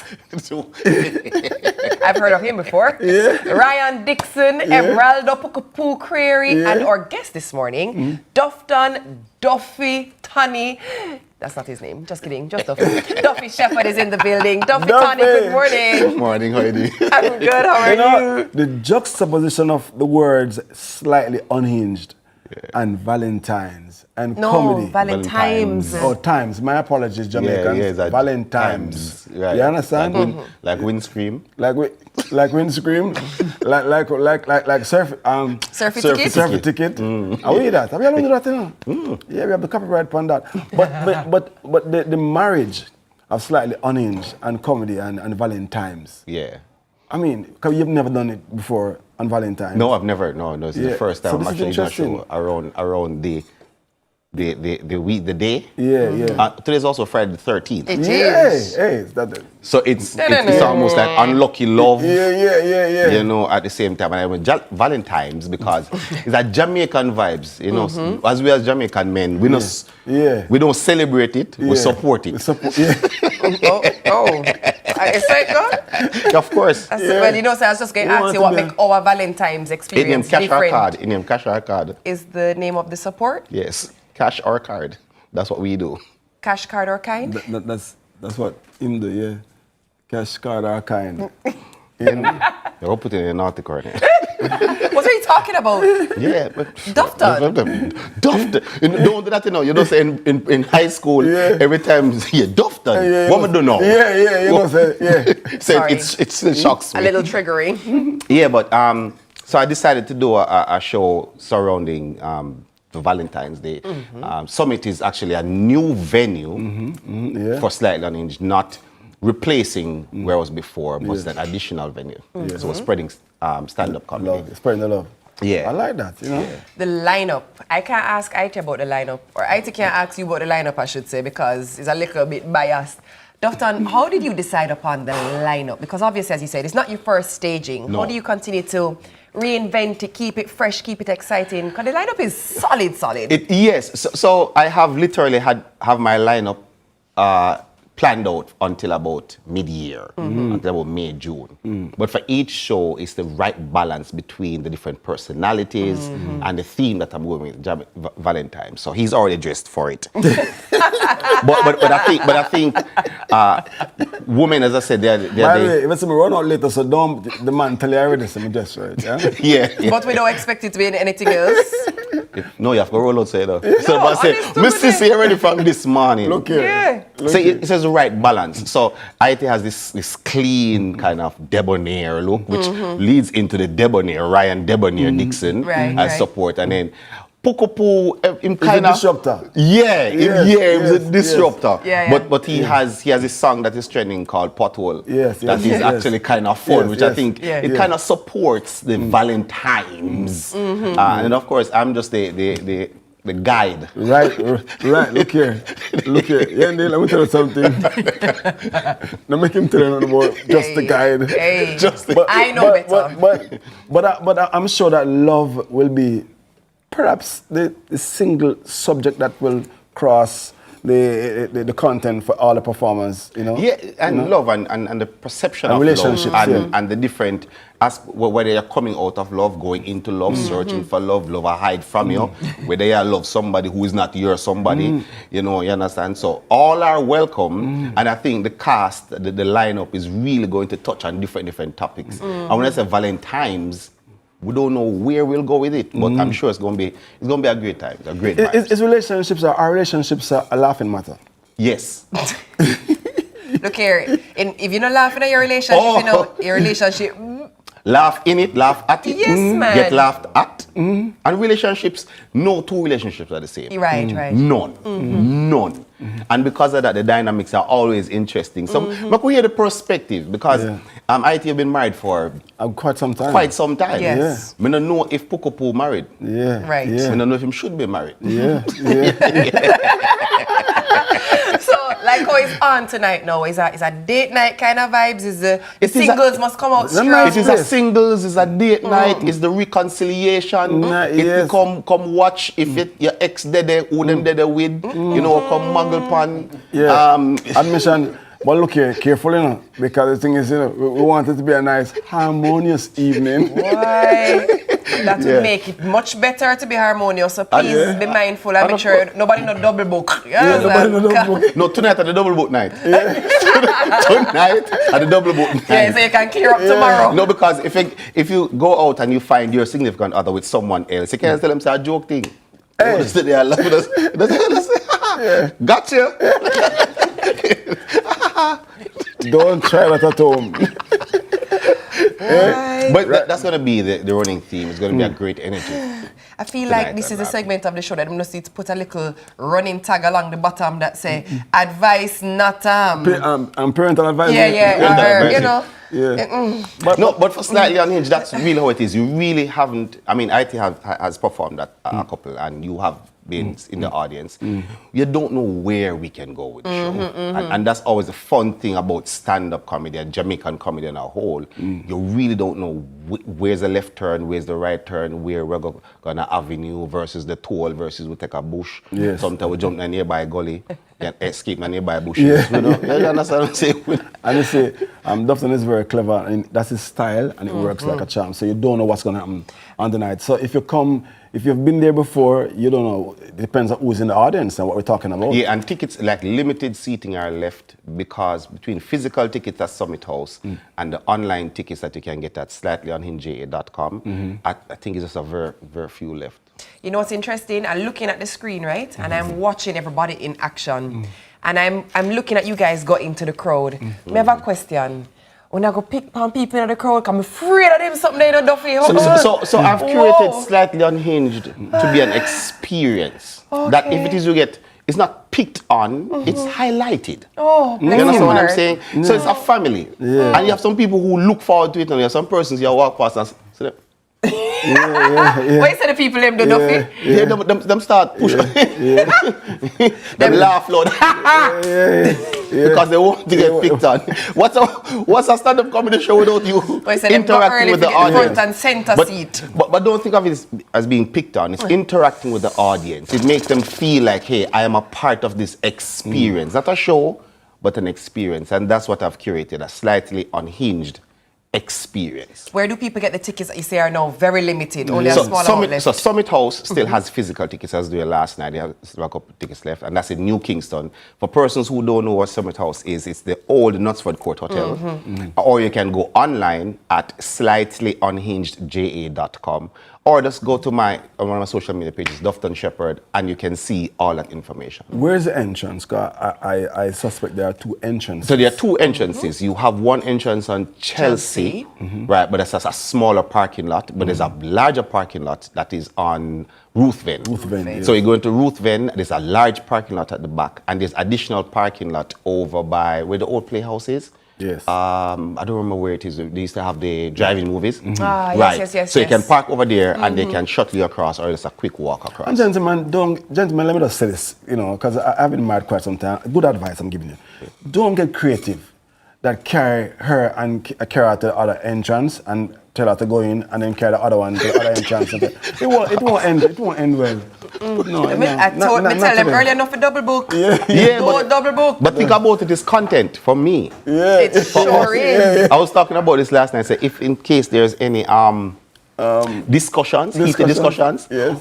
I've heard of him before. Yeah. Ryan Dixon, Emeraldo Pukapu Creary, and our guest this morning, Duffy Tani. That's not his name. Just kidding. Just Duffy. Duffy Shepherd is in the building. Duffy Tani, good morning. Good morning, Heidi. I'm good. How are you? The juxtaposition of the words slightly unhinged and Valentine's and comedy. Valentine's. Oh, times. My apologies, Jamaicans. Valentine's. Right. You understand? Like windscream. Like windscream. like surf ticket. Are we that? Have you done that? Yeah, we have the copyright on that. But the marriage of slightly unhinged and comedy and Valentine's. Yeah. I mean, because you've never done it before on Valentine's. No, I've never. No, this is the first time So I'm this is actually doing a interesting. show around the week, the day. Yeah. Today's also Friday the 13th. It Yeah, is. hey, So it's almost like unlucky love. Yeah. You know, at the same time, and I went Valentine's because it's like Jamaican vibes. You know, as we as Jamaican men, we don't celebrate it. We support it. Is that good? Of course. Well, you know, so I was just going to ask you what make our Valentine's experience different. In name cash or card. Is the name of the support? Yes, cash or card. That's what we do. Cash, card, or kind? That's what him do, yeah. Cash, card, or kind. You're putting in an article in it. What are you talking about? Yeah, but Dufton. Don't do that, you know. You don't say in high school every time you Dufton. What am I do now? You know, say, So it still shocks me. A little triggering. Yeah, but so I decided to do a show surrounding the Valentine's Day. Summit is actually a new venue for Slightly Unhinged, not replacing where I was before, but it's an additional venue. So we're spreading stand-up comedy. Love, spreading the love. Yeah. I like that, you know. Yeah. The lineup. I can't ask IT about the lineup, or IT can't ask you about the lineup, I should say, because it's a little bit biased. Dufton, how did you decide upon the lineup? Because obviously, as you said, it's not your first staging. No. How do you continue to reinvent it, keep it fresh, keep it exciting? Because the lineup is solid. Yes. So I have literally have my lineup planned out until about mid-year, until about May, June. But for each show, it's the right balance between the different personalities and the theme that I'm going with, Valentine's. So he's already dressed for it. but I think women, as I said, they're by the way, if it's me run out later, so don't the man tell you already, so me just right, yeah? Yeah. But we don't expect it to be in anything else. No, you have to roll out, say though. So I say, Mr. C already from this morning. Look here. Yeah. So it says the right balance. So IT has this clean kind of debonair look, which leads into the debonair, Ryan Debonair Dixon as support. And then Pukupu, him kind of disruptor. Yeah, he's a disruptor. Yeah. But he has a song that is trending called Pothole. That is yes. actually kind of fun, which I think it kind of supports the Valentine's. And of course, I'm just the guide. Right. Look here. Yeah, Neil, let me tell you something. Now make him tell you about just the guide. Hey. But, I know better. But I'm sure that love will be perhaps the single subject that will cross the content for all the performers, you know? Yeah, and love and the perception and of relationships, love and the different whether you're coming out of love, going into love, searching for love or hide from you, whether you love somebody who is not your somebody, you know, you understand? So all are welcome, and I think the cast, the lineup is really going to touch on different topics. And when I say Valentine's, we don't know where we'll go with it, but I'm sure it's going to be a great time. A great time. Is relationships a laughing matter? Yes. Look here, if you're not laughing at your relationship, you know, your relationship... Laugh in it, laugh at it. Yes, man. Get laughed at. And relationships, no two relationships are the same. Right. None. And because of that, the dynamics are always interesting. So, I could hear the perspective because IT have been married for quite some time. Yes. I don't know if Pukupu married. Yeah. Right. Yeah. I don't know if him should be married. Yeah. So, like how it's on tonight now, is a date night kind of vibes? Is the singles must come out strong? It is a singles, it's a date night, it's the reconciliation. If you come watch if your ex dead, who them dead with, you know, come muggle pan. Yeah. Admission. But look here, careful, you know, because the thing is, you know, we want it to be a nice, harmonious evening. Why? That would make it much better to be harmonious. So please be mindful and make sure nobody no double book. Nobody no double book. No, tonight at the double book night. Tonight at the double book night. Yeah, so you can clear up tomorrow. No, because if you go out and you find your significant other with someone else, you can't tell them it's a joke thing. Hey. Just sit there and laugh with us. Gotcha. Don't try that at home. But that's going to be the running theme. It's going to be a great energy. I feel like this is a segment of the show that I'm going to put a little running tag along the bottom that say, advice not parental advice. You know. Yeah. But for Slightly Unhinged, that's really how it is. You really haven't, I mean, IT has performed at a couple and you have been in the audience. You don't know where we can go with the show. And that's always the fun thing about stand-up comedy and Jamaican comedy in a whole. You really don't know where's the left turn, where's the right turn, where we're going to avenue versus the toll versus we take a bush. Yes. Sometimes we jump in a nearby gully and escape in a nearby bushes. You know? You understand what I'm saying? And you see, Dufton is very clever and that's his style and it works like a charm. So you don't know what's going to happen on the night. So if you've been there before, you don't know. It depends on who's in the audience and what we're talking about. Yeah, and tickets, like limited seating are left because between physical tickets at Summit House and the online tickets that you can get at slightlyunhinged.com, I think it's just a very, very few left. You know what's interesting? I'm looking at the screen, right? And I'm watching everybody in action. And I'm looking at you guys go into the crowd. I have a question. When I go pick on people in the crowd, I'm afraid of them something they don't do for you. So I've curated Slightly Unhinged to be an experience. That if it is you get, it's not picked on, it's highlighted. You understand what I'm saying? So it's a family. And you have some people who look forward to it and you have some persons you walk past and say, Why you say the people them do nothing? Yeah, them start pushing. Them laugh loud. Because they want to get picked on. What's a stand-up comedy show without you interacting with the audience? Front and center seat. But don't think of it as being picked on. It's interacting with the audience. It makes them feel like, hey, I am a part of this experience. Not a show, but an experience. And that's what I've curated, a Slightly Unhinged experience. Where do people get the tickets that you say are now very limited? Only a small outlet? So Summit House still has physical tickets as they were last night. They have still a couple tickets left, and that's in New Kingston. For persons who don't know what Summit House is, it's the old Knutsford Court Hotel. Or you can go online at slightlyunhingedja.com. Or just go to one of my social media pages, Dufton Shepherd, and you can see all that information. Where's the entrance? Because I suspect there are two entrances. So there are two entrances. You have one entrance on Chelsea, right? But that's a smaller parking lot. But there's a larger parking lot that is on Ruthven. Yes. So you go into Ruthven, there's a large parking lot at the back, and there's additional parking lot over by where the old Playhouse is. Yes. I don't remember where it is. They used to have the drive-in movies. Yes. So you can park over there and they can shuttle you across, or just a quick walk across. And gentlemen, let me just say this, because I've been married quite some time. Good advice I'm giving you. Don't get creative that carry her and carry her to the other entrance and tell her to go in and then carry the other one to the other entrance. It won't end well. No, I tell them earlier enough for double book. Don't double book. But think about it, it's content for me. It sure is. I was talking about this last night. If in case there's any heated discussions,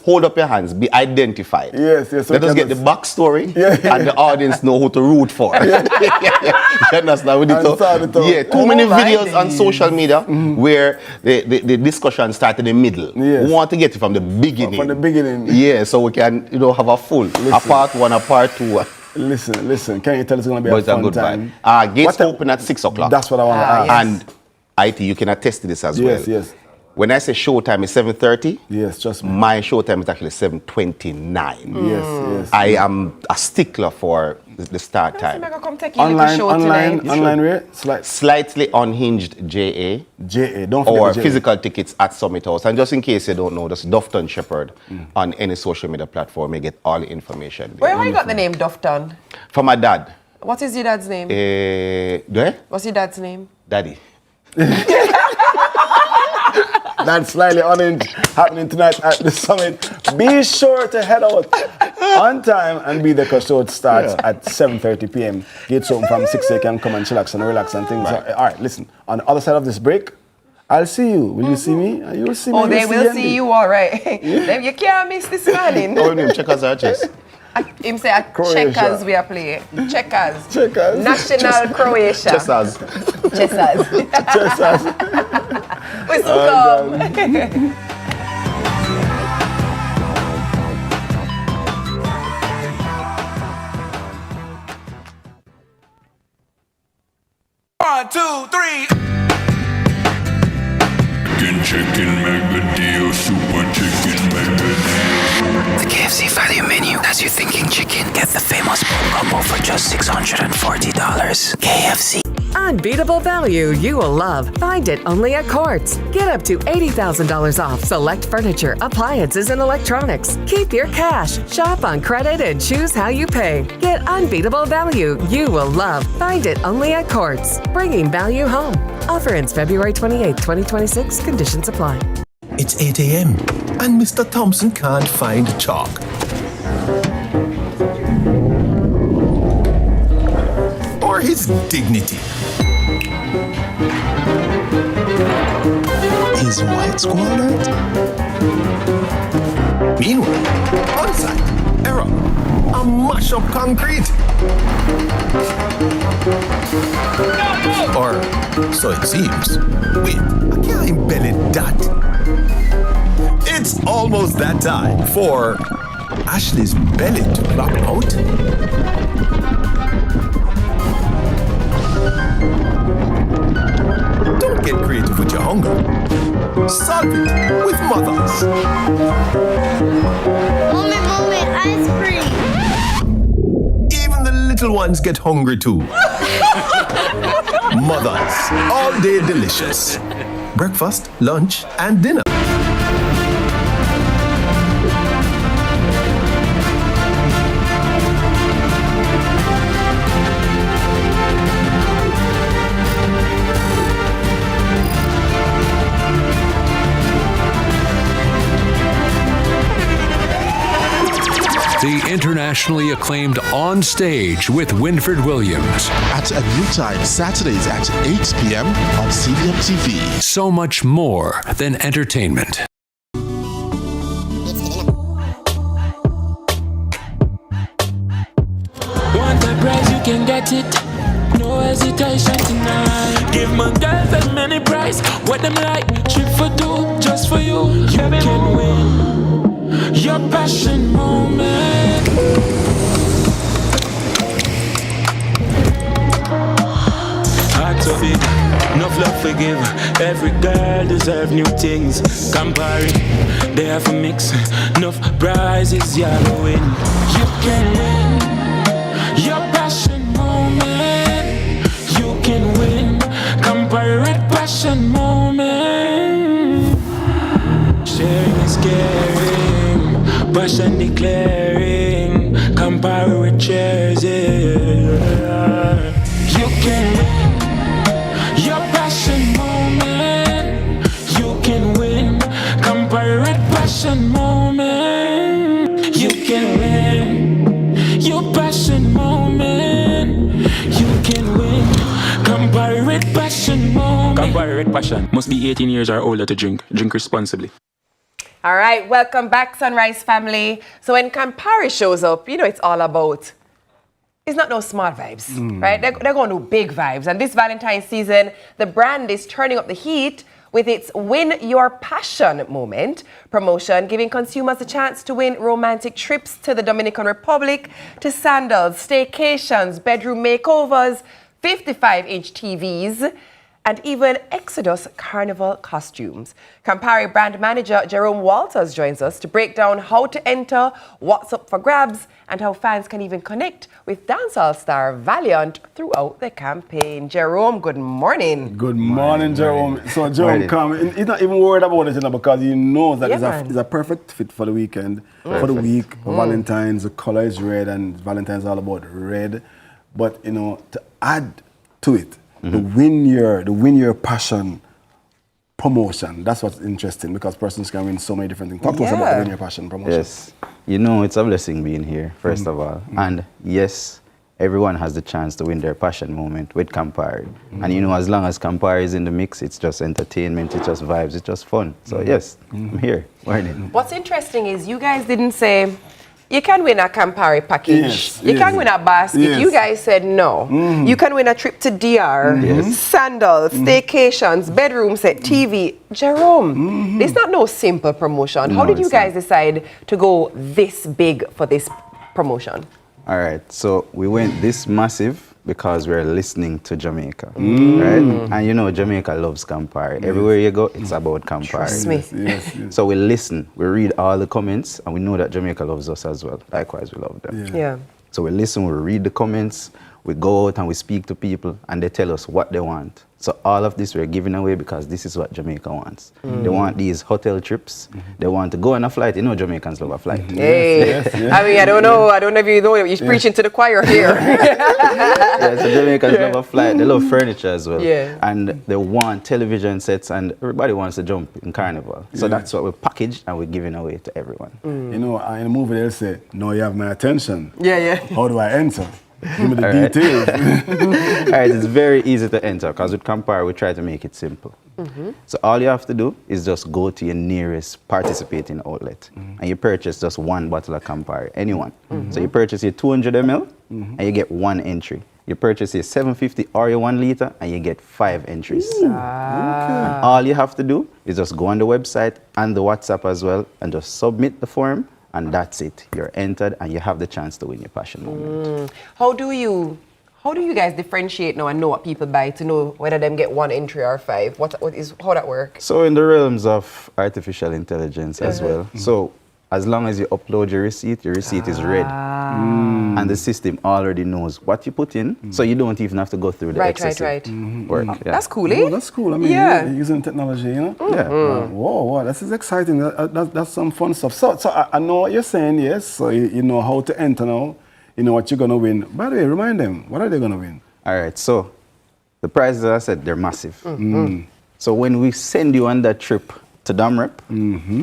hold up your hands, be identified. Yes. So let us get the backstory and the audience know who to root for. You understand? With too many videos on social media where the discussion start in the middle. Yes. We want to get it from the beginning. From the beginning. Yeah, so we can have a full, a part one, a part two. Listen, can you tell us it's going to be a fun time? Gates open at 6 o'clock. That's what I want to ask. And IT, you can attest to this as well. Yes. When I say showtime is 7:30, yes, trust me. My showtime is actually 7:29. Yes. I am a stickler for the start time. Online rate? Slightly Unhinged JA. Don't forget or JA. physical tickets at Summit House. And just in case you don't know, just Dufton Shepherd on any social media platform. You get all the information there. Where have you got the name Dufton? From my dad. What is your dad's name? What's your dad's name? Daddy. That's Slightly Unhinged happening tonight at the Summit. Be sure to head out on time and be there because show starts at 7:30 p.m. Gates open from 6 a.m. You can come and chillax and relax and things. Right. All right, listen. On the other side of this break, I'll see you. Will you see me? You will see me. Oh, they will see you, all right. You can't miss this morning. Oh, name checkers or chess? Him say at checkers we are playing. Checkers. National Croatia. Chessers. We still come. 1, 2, 3. chicken mega deal, super chicken mega deal. The KFC value menu has you thinking chicken. Get the famous bone combo for just $640. KFC. Unbeatable value you will love. Find it only at Courts. Get up to $80,000 off select furniture, appliances, and electronics. Keep your cash. Shop on credit and choose how you pay. Get unbeatable value you will love. Find it only at Courts. Bringing value home. Offer ends February 28, 2026. Conditions apply. It's 8 a.m. and Mr. Thompson can't find chalk. Or his dignity. Is white squall alert? Meanwhile, on site, error. A mash-up concrete. Or so it seems. Wait, I can't embellish that. It's almost that time for Ashley's belly to drop out. Don't get creative with your hunger. Solve it with mothers. Mommy, ice cream. Even the little ones get hungry too. Mothers, all day delicious. Breakfast, lunch, and dinner. The internationally acclaimed On Stage with Winfred Williams. At a new time, Saturdays at 8 p.m. on CVMTV. So much more than entertainment. Want a prize, you can get it. No hesitation tonight. Give my girls as many prize. What them like, trip for two, just for you. You can win your passion moment. Heart so big, enough love forgive. Every girl deserve new things. Campari, they have a mix. Enough prizes, you'll win. You can win your passion moment. You can win Campari red passion moment. Sharing is caring, passion declaring. Campari red chairs, yeah. You can win your passion moment. You can win Campari red passion moment. You can win your passion moment. You can win Campari red passion moment. Campari red passion. Must be 18 years or older to drink. Drink responsibly. All right, welcome back, Sunrise family. So when Campari shows up, you know it's all about, it's not no small vibes, right? They're going to do big vibes. And this Valentine's season, the brand is turning up the heat with its Win Your Passion moment promotion, giving consumers a chance to win romantic trips to the Dominican Republic, to sandals, staycations, bedroom makeovers, 55-inch TVs, and even Exodus Carnival costumes. Campari brand manager Jerome Walters joins us to break down how to enter, what's up for grabs, and how fans can even connect with dancehall star Valiant throughout the campaign. Jerome, good morning. Good morning, Jerome. So Jerome, he's not even worried about it, because he knows that it's a perfect fit for the weekend, for the week. Valentine's, the color is red, and Valentine's all about red. But you know, to add to it, the win your passion promotion. That's what's interesting, because persons can win so many different things. Talk to us about the win your passion promotion. Yes, you know, it's a blessing being here, first of all. And yes, everyone has the chance to win their passion moment with Campari. And you know, as long as Campari is in the mix, it's just entertainment, it's just vibes, it's just fun. So yes, I'm here. Morning. What's interesting is you guys didn't say, you can win a Campari package. You can win a basket. You guys said no. You can win a trip to DR, sandals, staycations, bedroom set, TV. Jerome, it's not no simple promotion. How did you guys decide to go this big for this promotion? All right, so we went this massive because we're listening to Jamaica, right? And you know Jamaica loves Campari. Yes. Everywhere you go, it's about Campari. Trust me. Yes. So we listen, we read all the comments, and we know that Jamaica loves us as well. Likewise, we love them. Yeah. So we listen, we read the comments, we go out and we speak to people, and they tell us what they want. So all of this we're giving away because this is what Jamaica wants. They want these hotel trips. They want to go on a flight. You know Jamaicans love a flight. Hey, I mean, I don't know if you know, you're preaching to the choir here. Yeah, so Jamaicans love a flight. They love furniture as well. Yeah. And they want television sets, and everybody wants to jump in Carnival. So that's what we packaged and we're giving away to everyone. You know, in the movie they'll say, "No, you have my attention." Yeah. How do I enter? Give me the details. All right, it's very easy to enter because with Campari we try to make it simple. So all you have to do is just go to your nearest participating outlet and you purchase just one bottle of Campari, anyone. So you purchase your 200 ml and you get one entry. You purchase your 750 or your 1 liter and you get 5 entries. And all you have to do is just go on the website and the WhatsApp as well and just submit the form. And that's it. You're entered and you have the chance to win your passion moment. How do you guys differentiate now and know what people buy to know whether them get 1 entry or 5? How that work? So in the realms of artificial intelligence as well. So as long as you upload your receipt is read. And the system already knows what you put in, so you don't even have to go through the excessive work. Yeah. That's cool, eh? Oh, that's cool. I mean, you're using technology, you know? Yeah. Wow, this is exciting. That's some fun stuff. So I know what you're saying, yes. So you know how to enter now. You know what you're going to win. By the way, remind them, what are they going to win? All right, so the prizes, as I said, they're massive. So when we send you on that trip to Damrep,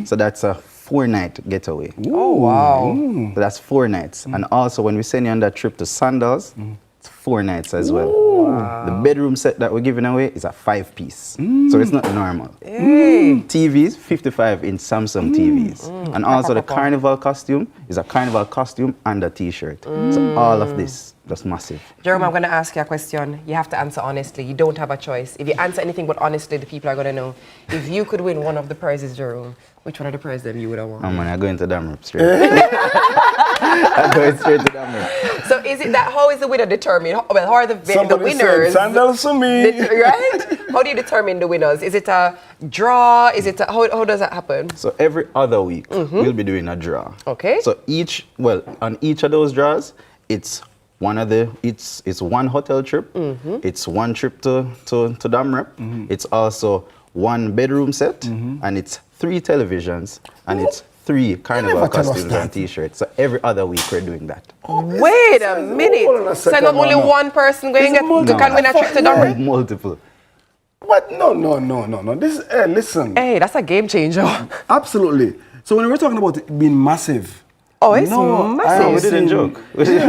so that's a 4-night getaway. Oh, wow. So that's 4 nights. And also when we send you on that trip to Sandals, it's 4 nights as well. Wow. The bedroom set that we're giving away is a 5-piece. So it's not normal. Hey. TVs, 55-inch Samsung TVs. And also the Carnival costume is a Carnival costume and a t-shirt. So all of this, just massive. Jerome, I'm going to ask you a question. You have to answer honestly. You don't have a choice. If you answer anything but honestly, the people are going to know. If you could win one of the prizes, Jerome, which one of the prizes them you would have won? I'm going to Damrep straight. I'm going straight to Damrep. So is it that, how is the winner determined? Well, how are the winners? Sandals for me. Right? How do you determine the winners? Is it a draw? Is it how does that happen? So every other week, we'll be doing a draw. Okay. So on each of those draws, it's one hotel trip, it's 1 trip to Damrep, it's also 1 bedroom set, and it's 3 televisions, and it's 3 Carnival costumes and t-shirts. So every other week we're doing that. Wait a minute. So not only one person going to win a trip to Damrep? Multiple. What? No. This, listen. Hey, that's a game changer. Absolutely. So when we're talking about it being massive. Oh, it's massive. We didn't joke.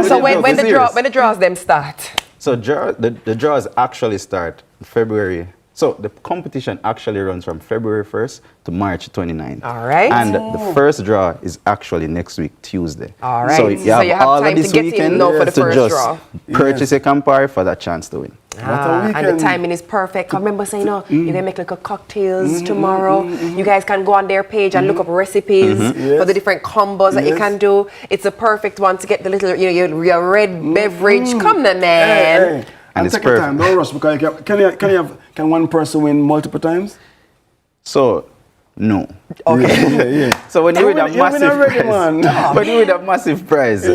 So when the draws them start? So the draws actually start February. So the competition actually runs from February 1st to March 29th. All right. And the first draw is actually next week, Tuesday. All right. So you have all of this weekend for the to first just draw. purchase a Campari for that chance to win. And the timing is perfect. I remember saying, you're going to make like a cocktails tomorrow. You guys can go on their page and look up recipes for the different combos that you can do. It's a perfect one to get the little, your red beverage. Come on, man. Hey. And it's take your time, don't rush, because can one person win multiple times? So, no. Okay. Yeah. So when you win a massive prize,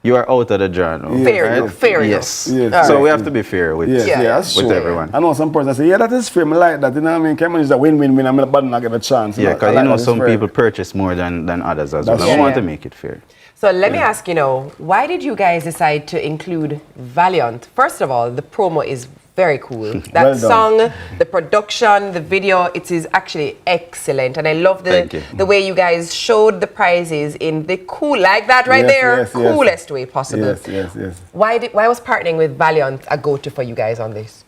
you are out of the draw now. Fair. Yes. So we have to be fair with everyone. I know some person say, that is fair, I like that. You know what I mean? Can just win, I'm not get a chance. Yeah, because some people purchase more than others as well. I want to make it fair. So let me ask why did you guys decide to include Valiant? First of all, the promo is very cool. That song, the production, the video, it is actually excellent. And I love the way you guys showed the prizes in the coolest way possible. Yes. Why was partnering with Valiant a go-to for you guys on this?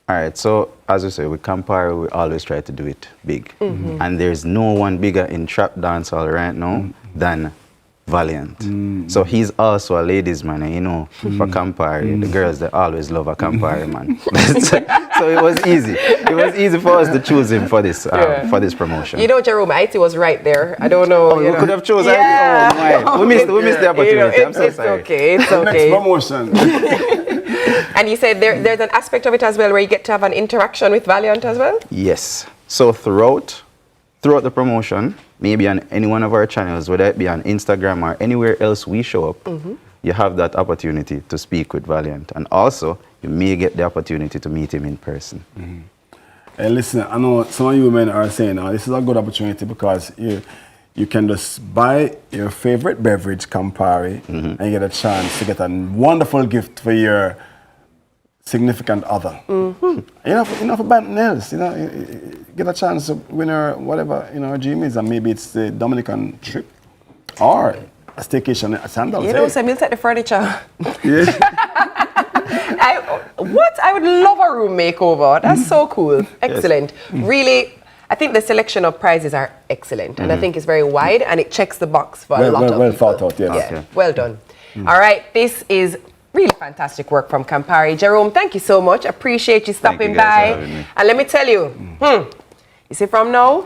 All right, so as we say, with Campari, we always try to do it big. And there's no one bigger in trap dancehall right now than Valiant. So he's also a ladies man, for Campari, the girls that always love a Campari man. So it was easy. It was easy for us to choose him for this promotion. Jerome, IT was right there. I don't know. We could have chosen. Oh my! We missed the opportunity. I'm so sorry. It's okay. Next promotion. And you said there's an aspect of it as well where you get to have an interaction with Valiant as well? Yes. So throughout the promotion, maybe on any one of our channels, whether it be on Instagram or anywhere else we show up, you have that opportunity to speak with Valiant. And also, you may get the opportunity to meet him in person. Hey, listen, I know some of you men are saying, this is a good opportunity because you can just buy your favorite beverage, Campari, and you get a chance to get a wonderful gift for your significant other. You know, for anything else, you get a chance to win her whatever, her dream is, and maybe it's the Dominican trip or a staycation at Sandals. You know, so we'll take the furniture. Yeah. I would love a room makeover. That's so cool. Excellent. Really, I think the selection of prizes are excellent, and I think it's very wide, and it checks the box for a lot of people. Well thought out, yes. Yeah, okay. Well done. All right, this is really fantastic work from Campari. Jerome, thank you so much. Appreciate you stopping by. And let me tell you, you see from now,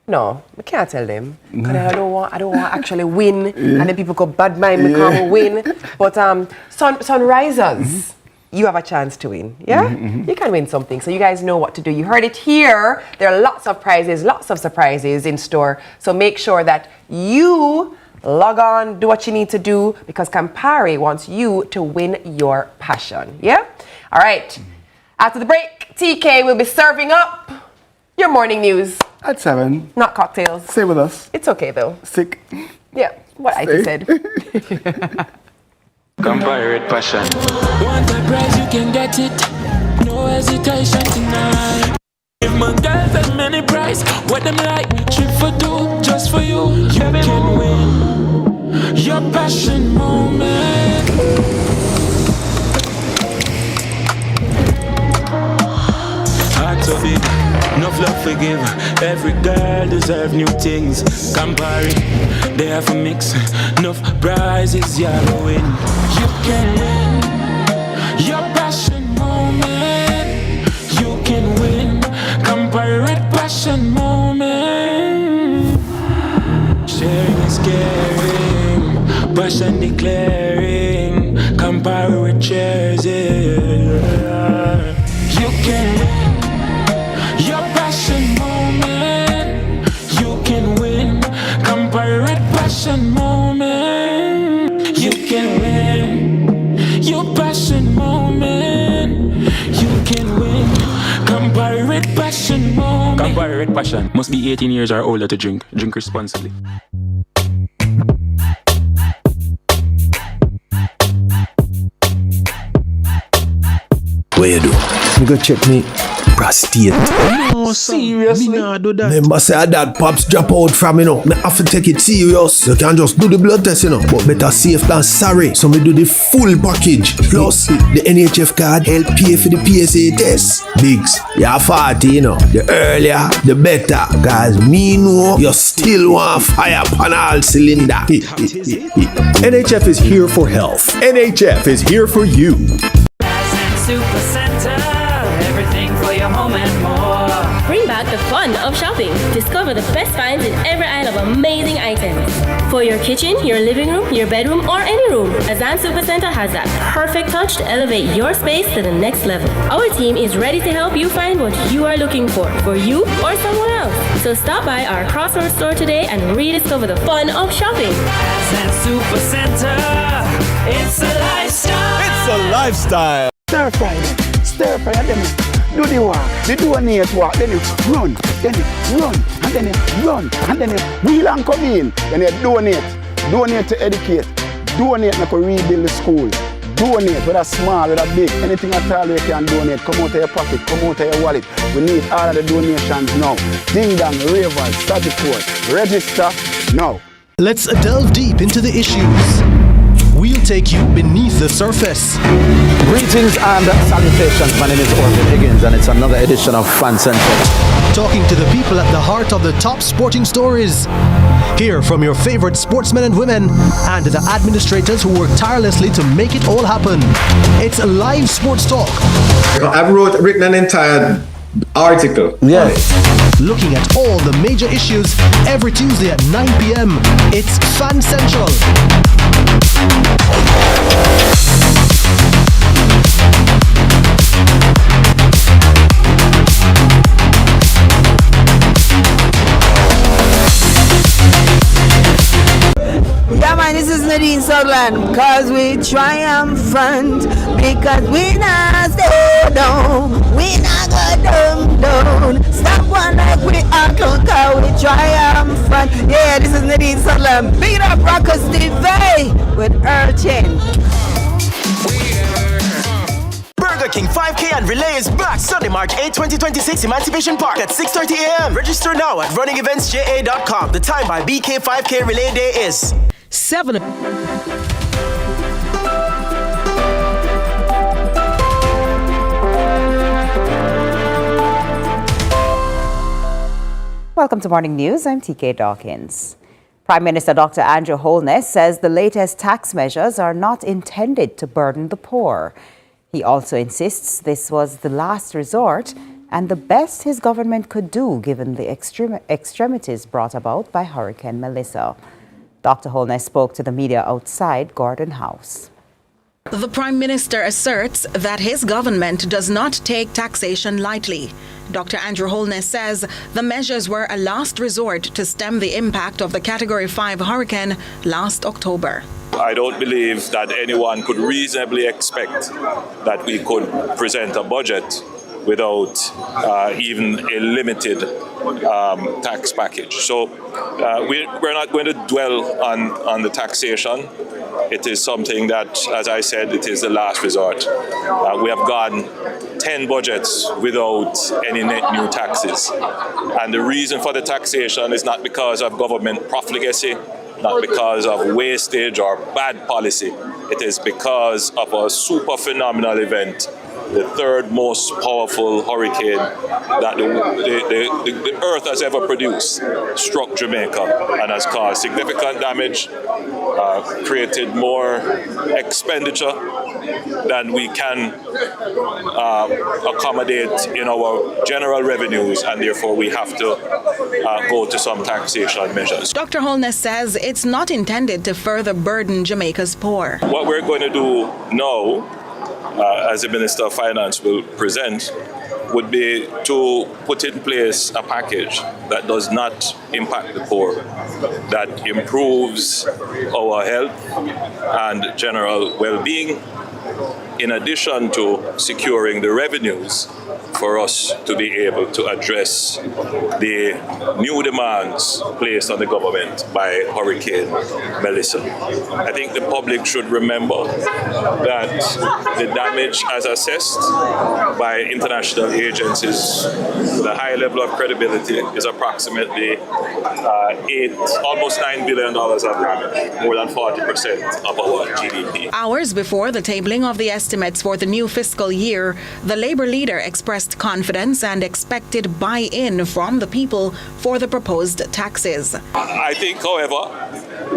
no, I can't tell them. Because I don't want to actually win, and then people go bad mind me come win. But Sunrisers, you have a chance to win. Yeah? You can win something. So you guys know what to do. You heard it here. There are lots of prizes, lots of surprises in store. So make sure that you log on, do what you need to do, because Campari wants you to win your passion. Yeah? All right. After the break, TK will be serving up your morning news. At 7. Not cocktails. Stay with us. It's okay though. Sick. Yeah, what I said. Campari with passion. Want the prize, you can get it. No hesitation tonight. If my girls have many prize, what them like? Trip for two, just for you. You can win your passion moment. Heart so big, enough love forgive. Every girl deserve new things. Campari, they have a mix. Enough prizes, yeah, win. You can win your passion moment. You can win Campari with passion moment. Sharing is caring, passion declaring. Campari with cheers, yeah. You can win your passion moment. You can win Campari with passion moment. You can win your passion moment. You can win Campari with passion moment. Campari with passion. Must be 18 years or older to drink. Drink responsibly. What you do? You go check me prostate. No, seriously? Me nah do that. Remember say that pops drop out from me have to take it serious. You can't just do the blood test, but better safe than sorry. So me do the full package. Plus the NHF card help pay for the PSA test. Biggs, you're 40, the earlier the better. Cause me know you still want fire on all cylinder. NHF is here for health. NHF is here for you. Super Center, everything for your home and more. Bring back the fun of shopping. Discover the best finds in every aisle of amazing items. For your kitchen, your living room, your bedroom, or any room, Azan Super Center has that perfect touch to elevate your space to the next level. Our team is ready to help you find what you are looking for you or someone else. So stop by our Crossroads store today and rediscover the fun of shopping. Azan Super Center, it's a lifestyle. It's a lifestyle. Stir fry, and then do the walk, the donate walk, then you run, and then you run, and then you wheel and come in, then you donate to educate, donate to rebuild the school, donate whether small, whether big, anything at all you can donate, come out of your pocket, come out of your wallet. We need all of the donations now. Ding dong, ravers, Sagiport, register now. Let's delve deep into the issues. We'll take you beneath the surface. Greetings and salutations. My name is Orville Higgins, and it's another edition of Fan Central. Talking to the people at the heart of the top sporting stories. Hear from your favorite sportsmen and women and the administrators who work tirelessly to make it all happen. It's live sports talk. I've written an entire article. Yes. Looking at all the major issues every Tuesday at 9 p.m. It's Fan Central. Nadine Sutherland, cause we triumphant, because we not stay down, we not go down. Stop one like we are cause we triumphant. Yeah, this is Nadine Sutherland. Beat up Rockers TV with Urchin. Burger King 5K and Relay is back Sunday, March 8, 2026, Emancipation Park at 6:30 a.m. Register now at runningeventsja.com. The time by BK 5K Relay Day is 7. Welcome to Morning News. I'm TK Dawkins. Prime Minister Dr. Andrew Holness says the latest tax measures are not intended to burden the poor. He also insists this was the last resort and the best his government could do given the extremities brought about by Hurricane Melissa. Dr. Holness spoke to the media outside Gordon House. The Prime Minister asserts that his government does not take taxation lightly. Dr. Andrew Holness says the measures were a last resort to stem the impact of the Category 5 hurricane last October. I don't believe that anyone could reasonably expect that we could present a budget without even a limited tax package. So we're not going to dwell on the taxation. It is something that, as I said, it is the last resort. We have gone 10 budgets without any net new taxes. And the reason for the taxation is not because of government profligacy, not because of wastage or bad policy. It is because of a super phenomenal event, the third most powerful hurricane that the earth has ever produced, struck Jamaica and has caused significant damage, created more expenditure than we can accommodate in our general revenues, and therefore we have to go to some taxation measures. Dr. Holness says it's not intended to further burden Jamaica's poor. What we're going to do now, as the Minister of Finance will present, would be to put in place a package that does not impact the poor, that improves our health and general well-being, in addition to securing the revenues for us to be able to address the new demands placed on the government by Hurricane Melissa. I think the public should remember that the damage as assessed by international agencies with a high level of credibility is approximately almost $9 billion of damage, more than 40% of our GDP. Hours before the tabling of the estimates for the new fiscal year, the Labour leader expressed confidence and expected buy-in from the people for the proposed taxes. I think, however,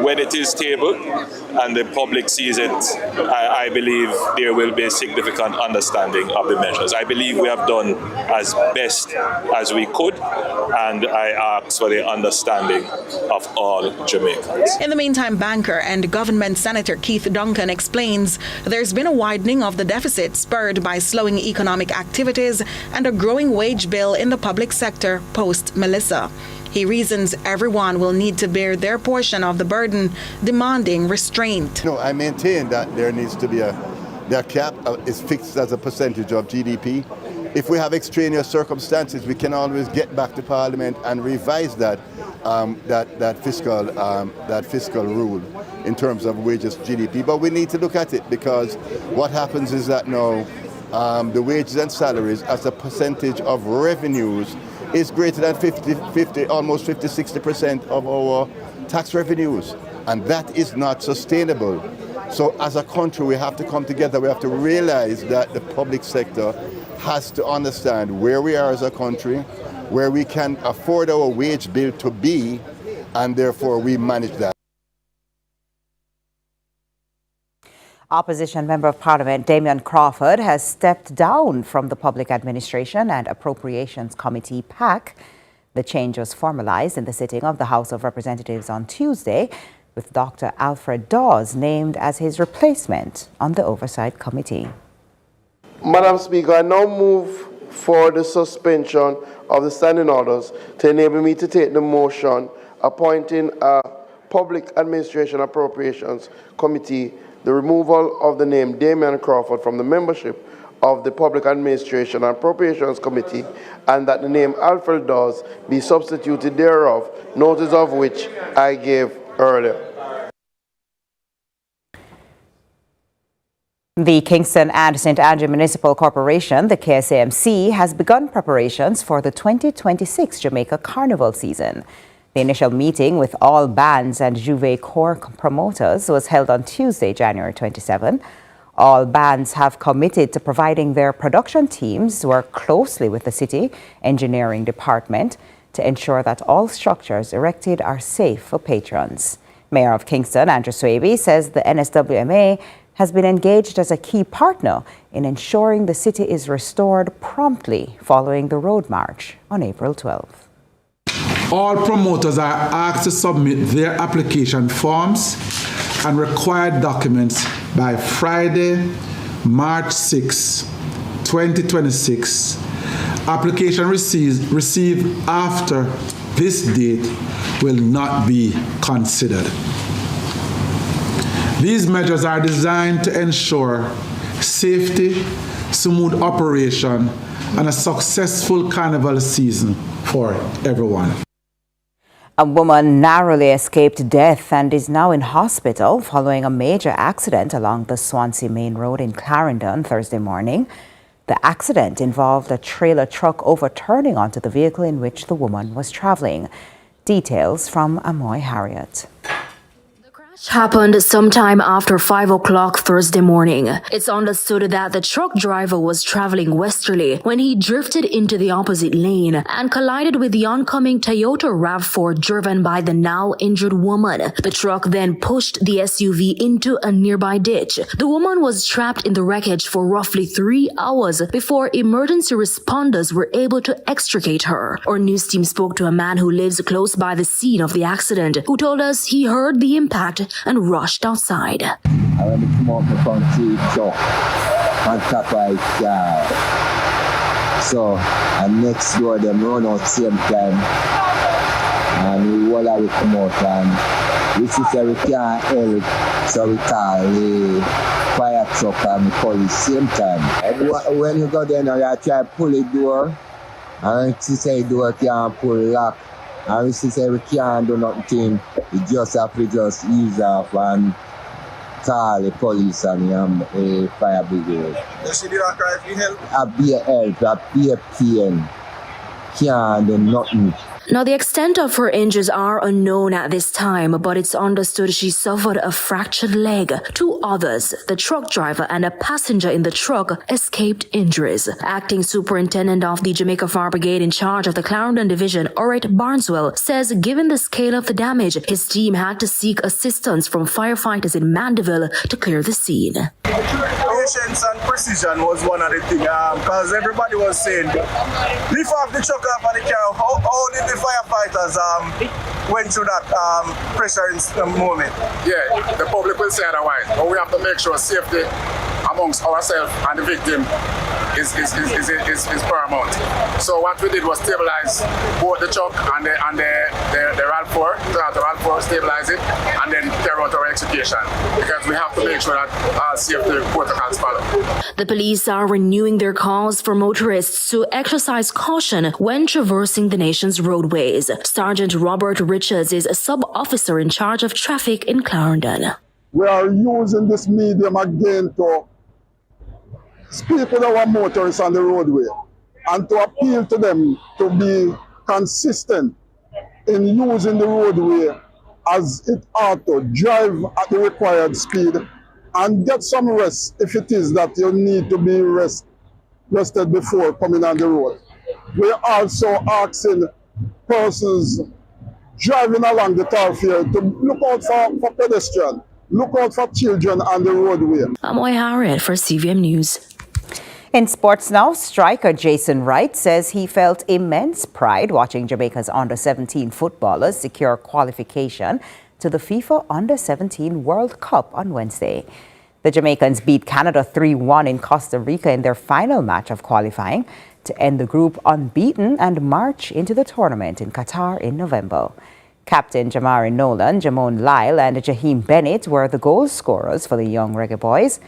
when it is tabled and the public sees it, I believe there will be a significant understanding of the measures. I believe we have done as best as we could, and I ask for the understanding of all Jamaicans. In the meantime, banker and government senator Keith Duncan explains there's been a widening of the deficit spurred by slowing economic activities and a growing wage bill in the public sector post-Melissa. He reasons everyone will need to bear their portion of the burden, demanding restraint. No, I maintain that there needs to be their cap is fixed as a percentage of GDP. If we have extraneous circumstances, we can always get back to Parliament and revise that fiscal rule in terms of wages GDP. But we need to look at it, because what happens is that now the wages and salaries as a percentage of revenues is greater than 60% of our tax revenues. And that is not sustainable. So as a country, we have to come together. We have to realize that the public sector has to understand where we are as a country, where we can afford our wage bill to be, and therefore we manage that. Opposition Member of Parliament Damian Crawford has stepped down from the Public Administration and Appropriations Committee PAC. The change was formalized in the sitting of the House of Representatives on Tuesday, with Dr. Alfred Dawes named as his replacement on the Oversight Committee. Madam Speaker, I now move for the suspension of the standing orders to enable me to take the motion appointing a Public Administration Appropriations Committee the removal of the name Damian Crawford from the membership of the Public Administration and Appropriations Committee, and that the name Alfred Dawes be substituted thereof, notice of which I gave earlier. The Kingston and St. Andrew Municipal Corporation, the KSAMC, has begun preparations for the 2026 Jamaica Carnival season. The initial meeting with all bands and Juve Corps promoters was held on Tuesday, January 27. All bands have committed to providing their production teams to work closely with the city engineering department to ensure that all structures erected are safe for patrons. Mayor of Kingston, Andrew Swaby, says the NSWMA has been engaged as a key partner in ensuring the city is restored promptly following the road march on April 12. All promoters are asked to submit their application forms and required documents by Friday, March 6, 2026. Application received after this date will not be considered. These measures are designed to ensure safety, smooth operation, and a successful carnival season for everyone. A woman narrowly escaped death and is now in hospital following a major accident along the Swansea Main Road in Clarendon Thursday morning. The accident involved a trailer truck overturning onto the vehicle in which the woman was traveling. Details from Amoy Harriet. Happened sometime after 5 o'clock Thursday morning. It's understood that the truck driver was traveling westerly when he drifted into the opposite lane and collided with the oncoming Toyota RAV4 driven by the now injured woman. The truck then pushed the SUV into a nearby ditch. The woman was trapped in the wreckage for roughly 3 hours before emergency responders were able to extricate her. Our news team spoke to a man who lives close by the scene of the accident, who told us he heard the impact and rushed outside. I went to come up from the truck on top of his car. So, and next door them run out same time. And we all have to come out and we say we can't help. So we call the fire truck and the police same time. And when you go there now, you try to pull the door. And she say the door can't pull lock. And we say we can't do nothing. We just have to just ease off and call the police and the fire brigade. She did not cry for help? I be a help, I be a pain. Can't do nothing. Now, the extent of her injuries are unknown at this time, but it's understood she suffered a fractured leg. 2 others, the truck driver and a passenger in the truck, escaped injuries. Acting Superintendent of the Jamaica Fire Brigade in charge of the Clarendon Division, Orette Barneswell, says given the scale of the damage, his team had to seek assistance from firefighters in Mandeville to clear the scene. Patience and precision was one of the things, because everybody was saying, lift off the truck off of the car. How did the firefighters went through that pressure moment? Yeah, the public will say otherwise, but we have to make sure safety amongst ourselves and the victim is paramount. So what we did was stabilize both the truck and the RAV4, the RAV4, stabilize it, and then carry out our execution, because we have to make sure that all safety protocols follow. The police are renewing their calls for motorists to exercise caution when traversing the nation's roadways. Sergeant Robert Richards is a sub-officer in charge of traffic in Clarendon. We are using this medium again to speak with our motorists on the roadway and to appeal to them to be consistent in using the roadway as it ought to, drive at the required speed and get some rest if it is that you need to be rested before coming on the road. We are also asking persons driving along the thoroughfare to look out for pedestrians, look out for children on the roadway. I'm Amoy Harriet for CVM News. In sports now, striker Jason Wright says he felt immense pride watching Jamaica's under-17 footballers secure qualification to the FIFA Under-17 World Cup on Wednesday. The Jamaicans beat Canada 3-1 in Costa Rica in their final match of qualifying to end the group unbeaten and march into the tournament in Qatar in November. Captain Jamari Nolan, Jamon Lyle and Jaheim Bennett were the goal scorers for the young Reggae Boyz.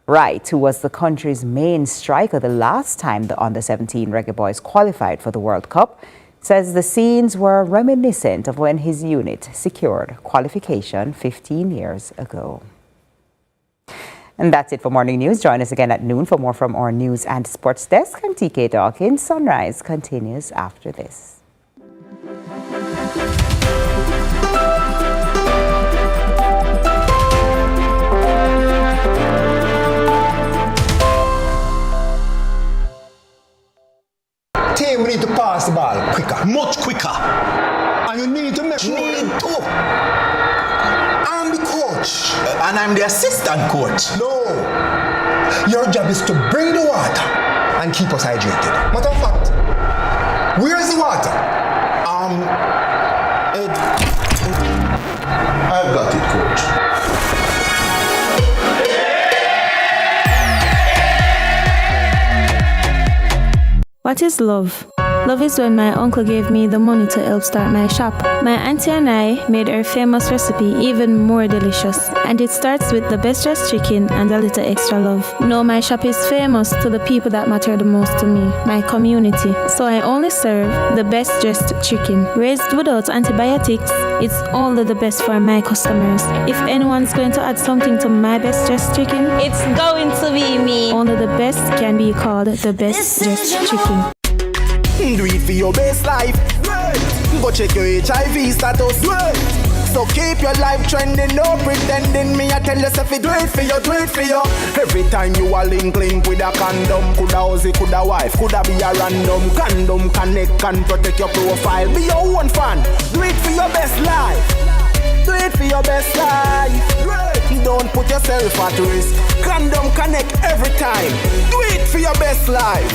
Wright, who was the country's main striker the last time the under-17 Reggae Boyz qualified for the World Cup, says the scenes were reminiscent of when his unit secured qualification 15 years ago. And that's it for Morning News. Join us again at noon for more from our news and sports desk. I'm TK Dawkins. Sunrise continues after this. Team, we need to pass the ball quicker, much quicker. And you need to make sure. I'm the coach. And I'm the assistant coach. No. Your job is to bring the water and keep us hydrated. Matter of fact, where's the water? I've got it, coach. What is love? Love is when my uncle gave me the money to help start my shop. My auntie and I made our famous recipe even more delicious. And it starts with the best dressed chicken and a little extra love. No, my shop is famous to the people that matter the most to me, my community. So I only serve the best dressed chicken. Raised without antibiotics, it's only the best for my customers. If anyone's going to add something to my best dressed chicken, it's going to be me. Only the best can be called the best dressed chicken. Do it for your best life. Go check your HIV status. So keep your life trending, no pretending. Me I tell yourself do it for you, do it for you. Every time you are link with a condom, coulda Ozzy, coulda wife, coulda be a random. Condom connect and protect your profile. Be your own fan. Do it for your best life. Do it for your best life. Don't put yourself at risk. Condom connect every time. Do it for your best life.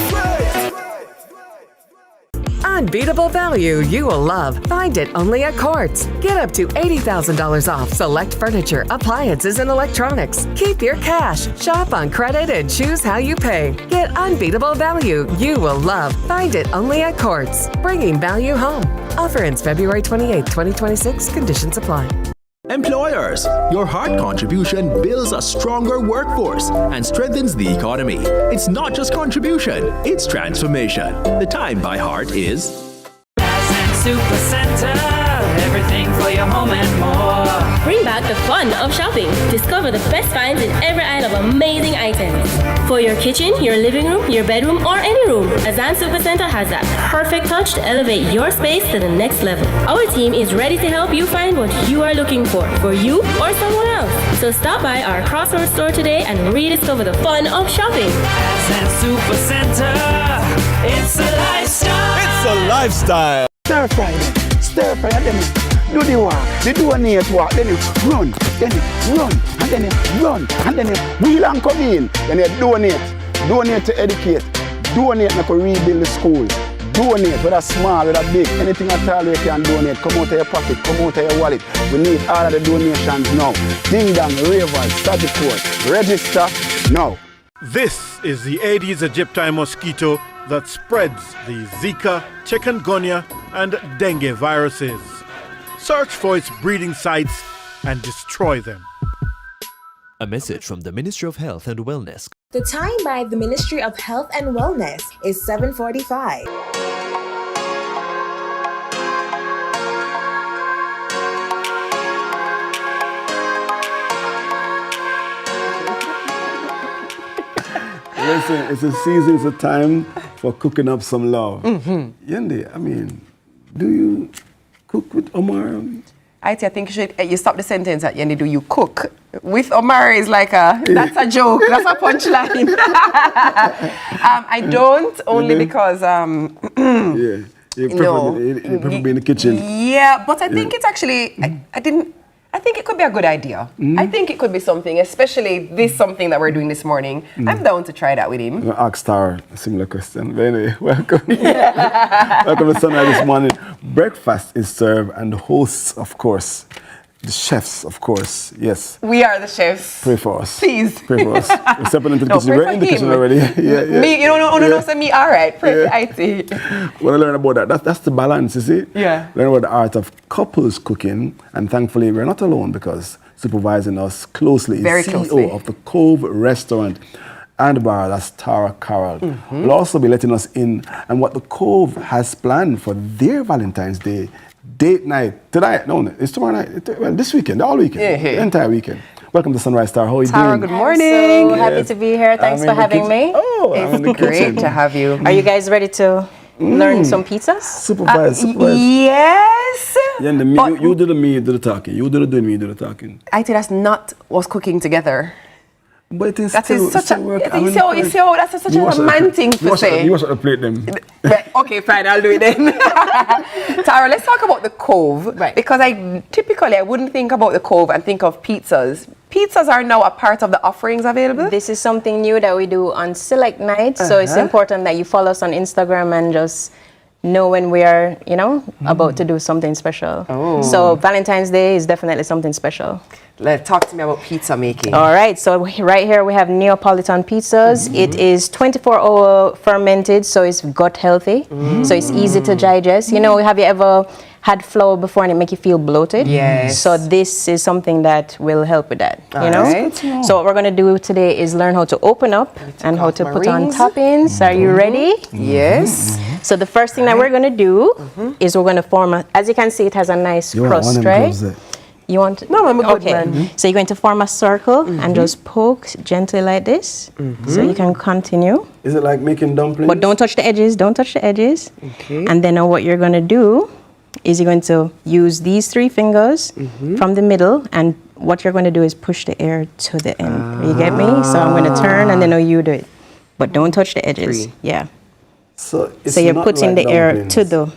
Unbeatable value you will love. Find it only at Courts. Get up to $80,000 off select furniture, appliances, and electronics. Keep your cash. Shop on credit and choose how you pay. Get unbeatable value you will love. Find it only at Courts. Bringing value home. Offer ends February 28, 2026. Conditions apply. Employers, your hard contribution builds a stronger workforce and strengthens the economy. It's not just contribution, it's transformation. The time by heart is Supercenter, everything for your home and more. Bring back the fun of shopping. Discover the best finds in every aisle of amazing items. For your kitchen, your living room, your bedroom, or any room, Azan Supercenter has that perfect touch to elevate your space to the next level. Our team is ready to help you find what you are looking for you or someone else. So stop by our Crossroads store today and rediscover the fun of shopping. Azan Supercenter, it's a lifestyle. It's a lifestyle. Stir fry, and then do the walk, the donate walk, then you run, and then you run, and then you wheel and come in, then you donate to educate, donate to rebuild the school, donate whether small, whether big, anything at all you can donate, come out of your pocket, come out of your wallet, we need all of the donations now, ding dong, ravers, Sagiport, register now. This is the Aedes aegypti mosquito that spreads the Zika, chikungunya, and dengue viruses. Search for its breeding sites and destroy them. a message from the Ministry of Health and Wellness. The time by the Ministry of Health and Wellness is 7:45. Listen, it's a season, it's a time for cooking up some love. Yendi, I mean, do you cook with Omar? I think you stop the sentence at Yendi, do you cook? With Omar is like that's a joke, that's a punchline. I don't, only because... yeah, you prefer be in the kitchen. Yeah, but I think it's actually, I think it could be a good idea. I think it could be something, especially something that we're doing this morning. I'm down to try that with him. I'm going to ask Star a similar question. But anyway, welcome. Welcome to Sunrise this morning. Breakfast is served and the hosts, of course, The chefs, of course, yes. We are the chefs. Pray for us. Please. Pray for us. We're stepping into the kitchen. We're in the kitchen already. Yeah. Me, you don't say me, all right. Pray for IT. When I learn about that's the balance, you see? Yeah. Learn about the art of couples cooking, and thankfully we're not alone because supervising us closely is Very CEO closely. of the Cove Restaurant and Bar, that's Tara Carroll. Will also be letting us in on what the Cove has planned for their Valentine's Day date night. Tonight, no, it's tomorrow night. Well, this weekend, all weekend, the entire weekend. Welcome to Sunrise Star. How are you Tara, doing? good morning. So happy to be here. Thanks for having me. Oh, I'm in the Great kitchen. to have you. Are you guys ready to learn some pizzas? Supervise. Yes. Yeah, you do the me, you do the talking. You do the doing, me, you do the talking. I think that's not us cooking together. But it is That still, is such still a. work. You see how that's such a romantic thing to say. You watch the plate them. Right, okay, fine, I'll do it then. Tara, let's talk about the Cove. Right. Because I wouldn't think about the Cove and think of pizzas. Pizzas are now a part of the offerings available. This is something new that we do on select nights, so it's important that you follow us on Instagram and just know when we are, about to do something special. Oh. So Valentine's Day is definitely something special. Talk to me about pizza making. All right, so right here we have Neapolitan pizzas. It is 24-hour fermented, so it's gut healthy. So it's easy to digest. Have you ever had flour before and it make you feel bloated? Yes. So this is something that will help with that, Right. So what we're going to do today is learn how to open up and how to put on toppings. Are you ready? Yes. So the first thing that we're going to do is we're going to form as you can see, it has a nice crust, right? You want? No, I'm a good okay. man. So you're going to form a circle and just poke gently like this. So you can continue. Is it like making dumplings? But don't touch the edges. Don't touch the edges. Okay. And then what you're going to do is you're going to use these 3 fingers from the middle, and what you're going to do is push the air to the end. You get me? So I'm going to turn, and then you do it. But don't touch the edges. Yeah. So you're putting the air to the...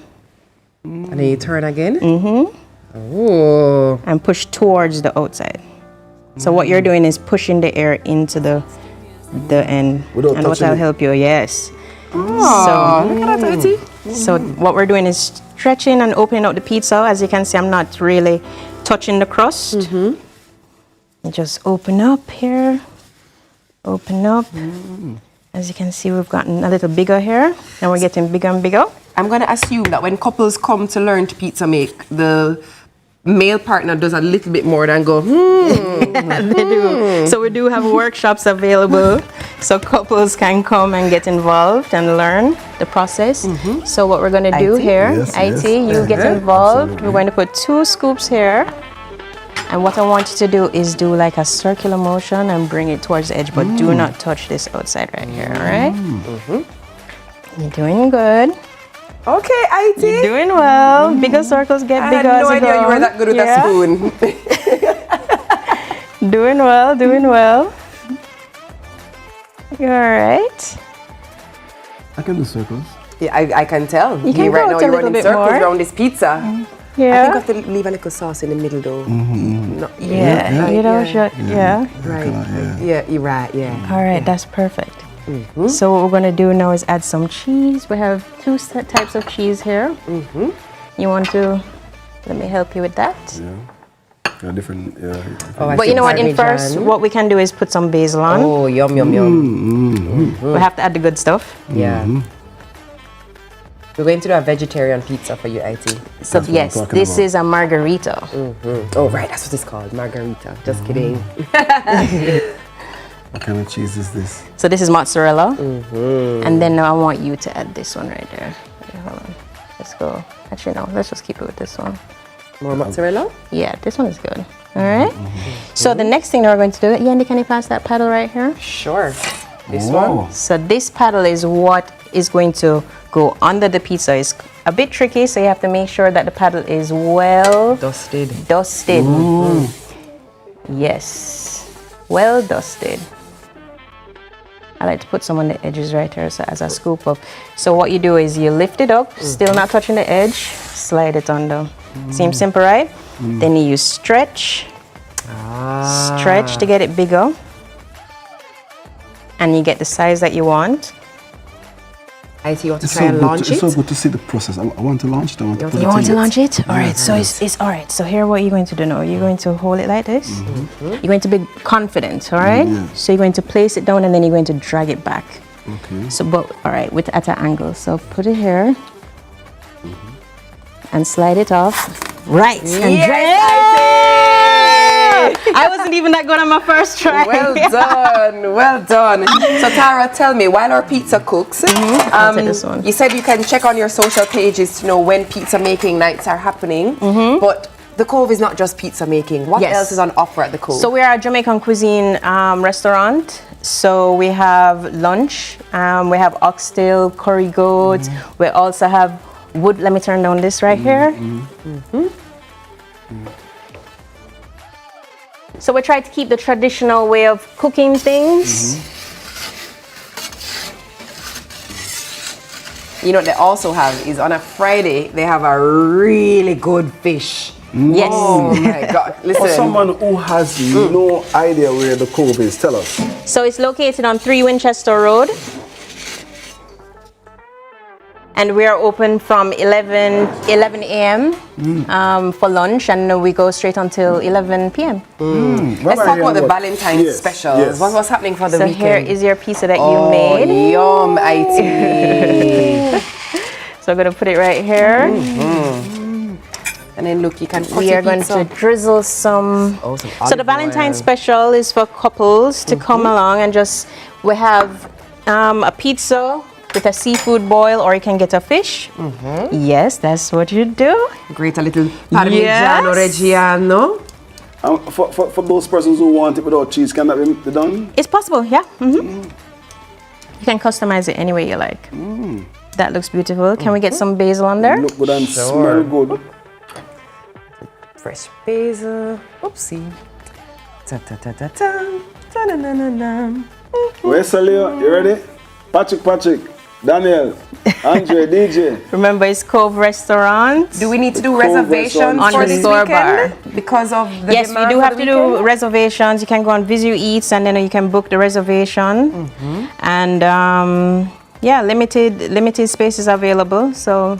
And then you turn again? Oh. And push towards the outside. So what you're doing is pushing the air into the end. Without and what touching I'll it. help you, yes. Oh, look at that, Auntie. So what we're doing is stretching and opening out the pizza. As you can see, I'm not really touching the crust. You just open up here. Open up. As you can see, we've gotten a little bigger here. And we're getting bigger and bigger. I'm going to assume that when couples come to learn to pizza make, the male partner does a little bit more than go, They do. So we do have workshops available so couples can come and get involved and learn the process. So what we're going to do here, IT, you get involved. We're going to put 2 scoops here. And what I want you to do is do like a circular motion and bring it towards the edge, but do not touch this outside right here, all right? You're doing good. Okay, IT. You're doing well. Bigger circles get bigger I had as no you idea go. you were that good with a spoon. Doing well, doing well. You all right? I can do circles. Yeah, I can tell. You can right go now a you're little running bit circles more. around this pizza. Yeah. I think I have to leave a little sauce in the middle though. No, Yeah, you know, yeah. Right. Yeah, you're right, yeah. All right, that's perfect. So what we're going to do now is add some cheese. We have 2 types of cheese here. You want to, let me help you with that. Yeah, different, But you know what, in first, what we can do is put some basil on. Oh, yum, yum, yum. We have to add the good stuff. Yeah. We're going to do a vegetarian pizza for you, IT. So yes, this is a margarita. Oh, right, that's what it's called, margarita. Just kidding. What kind of cheese is this? So this is mozzarella. And then now I want you to add this one right there. Okay, hold on. Let's go. Actually, no, let's just keep it with this one. More mozzarella? Yeah, this one is good. All right. So the next thing that we're going to do, Yandy, can you pass that paddle right here? Sure. This one? So this paddle is what is going to go under the pizza. It's a bit tricky, so you have to make sure that the paddle is well dusted. Yes, well dusted. I like to put some on the edges right here so as a scoop up. So what you do is you lift it up, still not touching the edge, slide it under. Seems simple, right? Then you stretch to get it bigger. And you get the size that you want. You want to try and launch it? It's so good to see the process. I want to launch it. I want to put You it want to in. launch it? All right, so yes. it's all right. So here what you're going to do now. You're going to hold it like this. You're going to be confident, all right? So you're going to place it down and then you're going to drag it back. Okay. So, but all right, at an angle. So put it here and slide it off. Right. And I wasn't even that good on my first try. Well done, well done. So Tara, tell me, while our pizza cooks, I'll take this one. you said you can check on your social pages to know when pizza making nights are happening, but the Cove is not just pizza making. What else is on offer at the Cove? So we are a Jamaican cuisine restaurant. So we have lunch, we have oxtail, curry goat. We also have wood. Let me turn down this right here. So we try to keep the traditional way of cooking things. You know what they also have is on a Friday, they have a really good fish. Yes. Oh my God. For Listen. someone who has no idea where the Cove is, tell us. So it's located on 3 Winchester Road. And we are open from 11 a.m. For lunch, and we go straight until 11 p.m. Let's talk about the Valentine's specials. yes. What's happening for the So weekend? here is your pizza that you made. Yum, IT. So I'm going to put it right here. And then look, you can cut We your are going pizza. to drizzle some. some So the olive Valentine's oil. special is for couples to come along and we have a pizza with a seafood boil, or you can get a fish. Yes, that's what you do. Great, a little Parmigiano Reggiano. For those persons who want it without cheese, can that be done? It's possible, yeah. You can customize it any way you like. That looks beautiful. Can we get some basil on there? Look good and smell good. Fresh basil. Oopsie. Ta-ta-ta-ta-ta. Ta-na-na-na-na. Where's Salio? You ready? Patrick, Daniel, Andre, DJ. Remember, it's Cove Restaurant. Do we need to do Cove reservations Restaurant. for On the this store weekend? bar. Because of the Yes, we demand do for have the to do weekend? reservations. You can go on Visio Eats and then you can book the reservation. And yeah, limited spaces available. So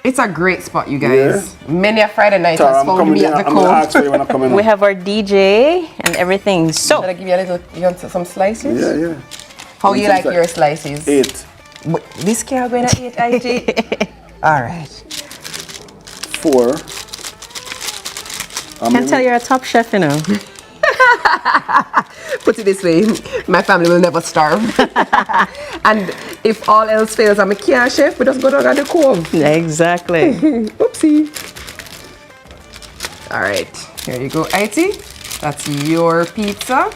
it's a great spot, you guys. Many a Friday night has found me at the Cove. we have our DJ and everything. So Should I give you a little? You want some slices? Yeah. How you like your slices? 8. This can go in at 8, IG. All right. 4. Can't tell you're a top chef, you know. Put it this way, my family will never starve. And if all else fails, I'm a care chef, we just go down at the Cove. Exactly. Oopsie. All right, here you go, IT. That's your pizza.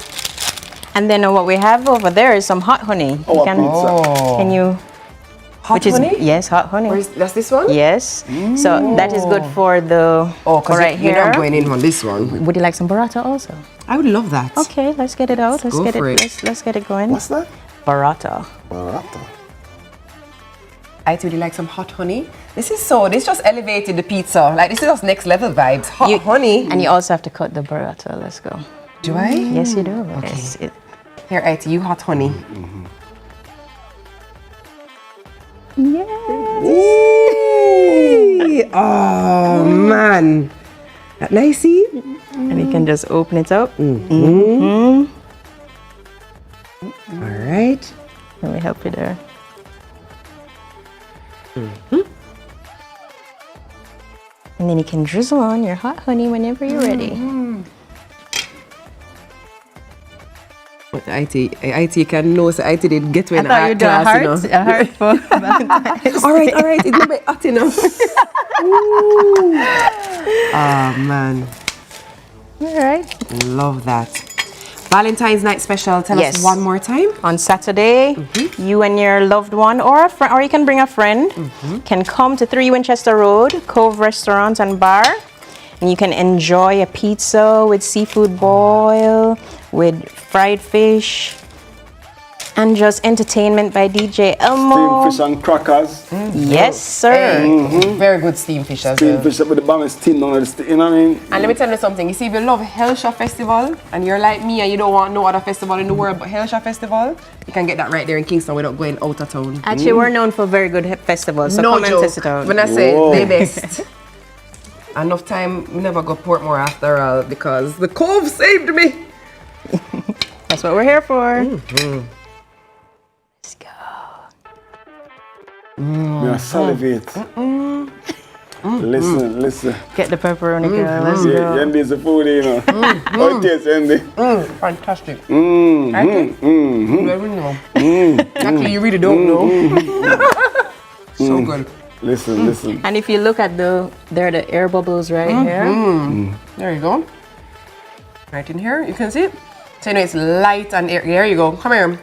And then what we have over there is some hot honey. Can you? Hot honey? Yes, hot honey. That's this one? Yes. So that is good for the. Because right you're here. not going in on this one. Would you like some burrata also? I would love that. Okay, let's get it out. Let's go get for it. it. Let's get it going. What's that? Burrata. IT, would you like some hot honey? This just elevated the pizza. Like, this is just next level vibes. Hot honey. And you also have to cut the burrata. Let's go. Do I? Yes, you do. Okay. Yes, Here, IT, you hot honey. Yay! Oh, man. That nicey? And you can just open it up. All right. Let me help you there. And then you can drizzle on your hot honey whenever you're ready. IT can know, so IT did get me I an thought you'd do a class, heart for Valentine's. All right, it's not hot enough. Oh, man. All right. Love that. Valentine's night special, tell us one more time. On Saturday, you and your loved one or a friend, or you can bring a friend, can come to 3 Winchester Road, Cove Restaurant and Bar, and you can enjoy a pizza with seafood boil, with fried fish, And just entertainment by DJ Elmo. Steamed fish and crackers. Yes, sir. Very good steamed fish as Steamed well. fish with the bomb steamed on the you know what I mean? And let me tell you something. You see, if you love Hellshire Festival and you're like me and you don't want no other festival in the world but Hellshire Festival, you can get that right there in Kingston without going out of town. Actually, we're known for very good festivals, so no come and joke. test it out. When I say they best, enough time, we never go Portmore after all because the Cove saved me. That's what we're here for. Let's go. I salivate. Listen. Get the pepperoni, girl. Let's go. Yendi's the food, you know. How it tastes, Yendi? Fantastic. Like it? You don't know. Actually, you really don't know. So good. Listen. And if you look at there are the air bubbles right here. There you go. Right in here, you can see it. So you know it's light and air. There you go. Come here.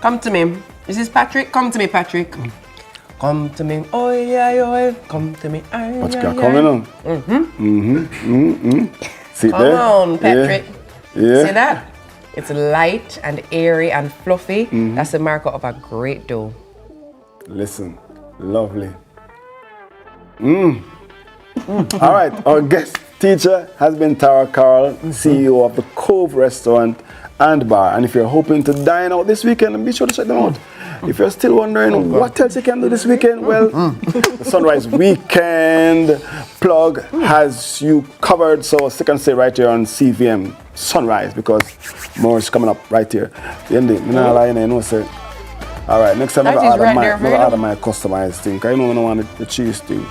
Come to me. This is Patrick. Come to me, Patrick. Come to me. Oi. Come to me. What's coming on? See Come there? on, Patrick. Yeah. See that? It's light and airy and fluffy. That's the marker of a great dough. Listen, lovely. All right, our guest teacher has been Tara Carl, CEO of the Cove Restaurant and Bar. And if you're hoping to dine out this weekend, be sure to check them out. If you're still wondering what else you can do this weekend, well, the Sunrise Weekend plug has you covered. So stick and stay right here on CVM Sunrise because more is coming up right here. All right, next time I'm going to order my customized thing. I know I don't want the cheese thing.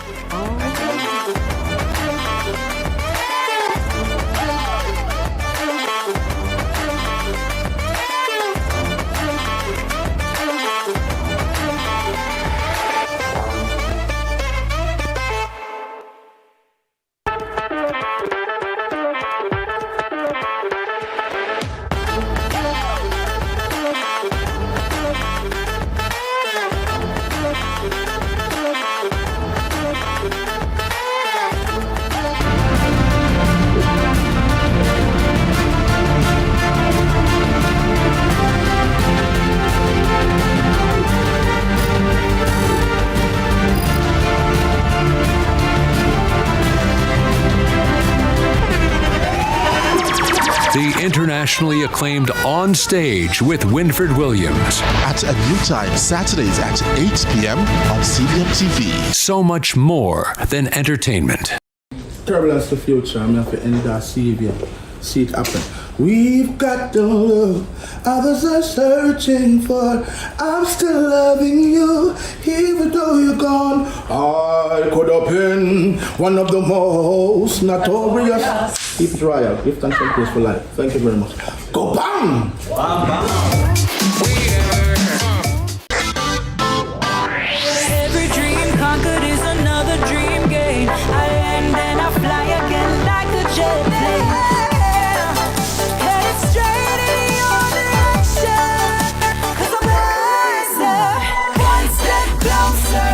The internationally acclaimed On Stage with Winford Williams. At a new time, Saturdays at 8 p.m. on CVMTV. So much more than entertainment. Turbulence to future, I'm going to end that CVM. See it happen. We've got the love others are searching for. I'm still loving you, even though you're gone. I could have been one of the most notorious. Keep it royal. Give thanks and praise for life. Thank you very much. Go bang! Every dream conquered is another dream gained. I land and I fly again like a jet plane. Headed straight in your direction. 'Cause I'm wiser, one step closer.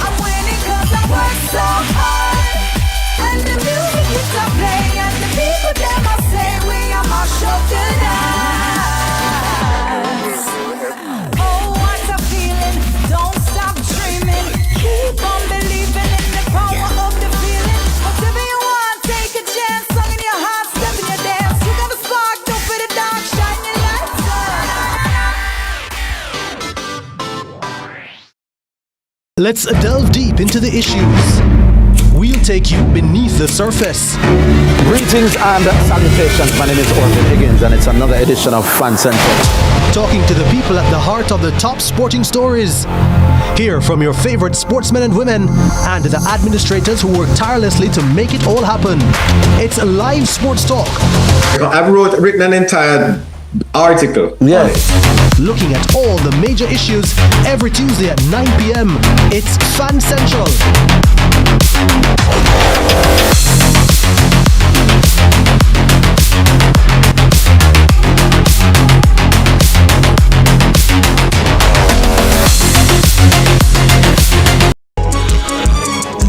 I'm winning 'cause I work so hard. And the music keeps on playing, and the people them I say we are my show tonight. Oh, what a feeling! Don't stop dreaming. Keep on believing in the power of the feeling. Whatever you want, take a chance. Song in your heart, step in your dance. You got the spark, don't fit the dark, shine your lights on. Let's delve deep into the issues. We'll take you beneath the surface. Greetings and salutations. My name is Orville Higgins, and it's another edition of Fan Central. Talking to the people at the heart of the top sporting stories. Hear from your favorite sportsmen and women and the administrators who work tirelessly to make it all happen. It's live sports talk. I've written an entire article. Yeah. Looking at all the major issues every Tuesday at 9 p.m. It's Fan Central.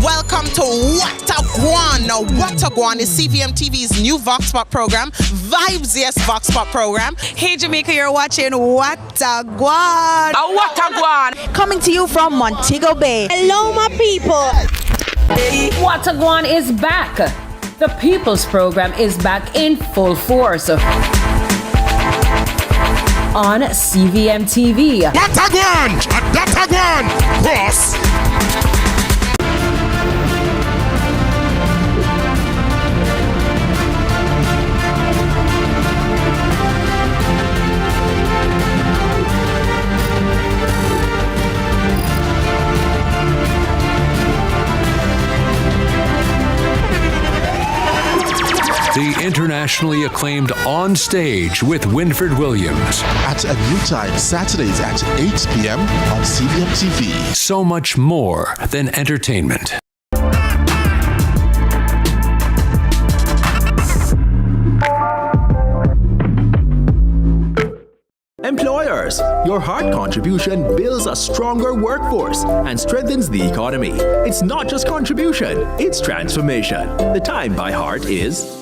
Welcome to What What a Guan. Now, What a Guan is CVMTV's new Vox Pop program, Vibes Yes Vox Pop program. Hey Jamaica, you're watching What a Guan. What a Guan. Coming to you from Montego Bay. Hello, my people. What a Guan is back. The People's Program is back in full force on CVMTV. What a Guan. That a Guan. Cross. The internationally acclaimed On Stage with Winford Williams. At a new time, Saturdays at 8 p.m. on CVMTV. So much more than entertainment. Employers, your hard contribution builds a stronger workforce and strengthens the economy. It's not just contribution, it's transformation. The time by heart is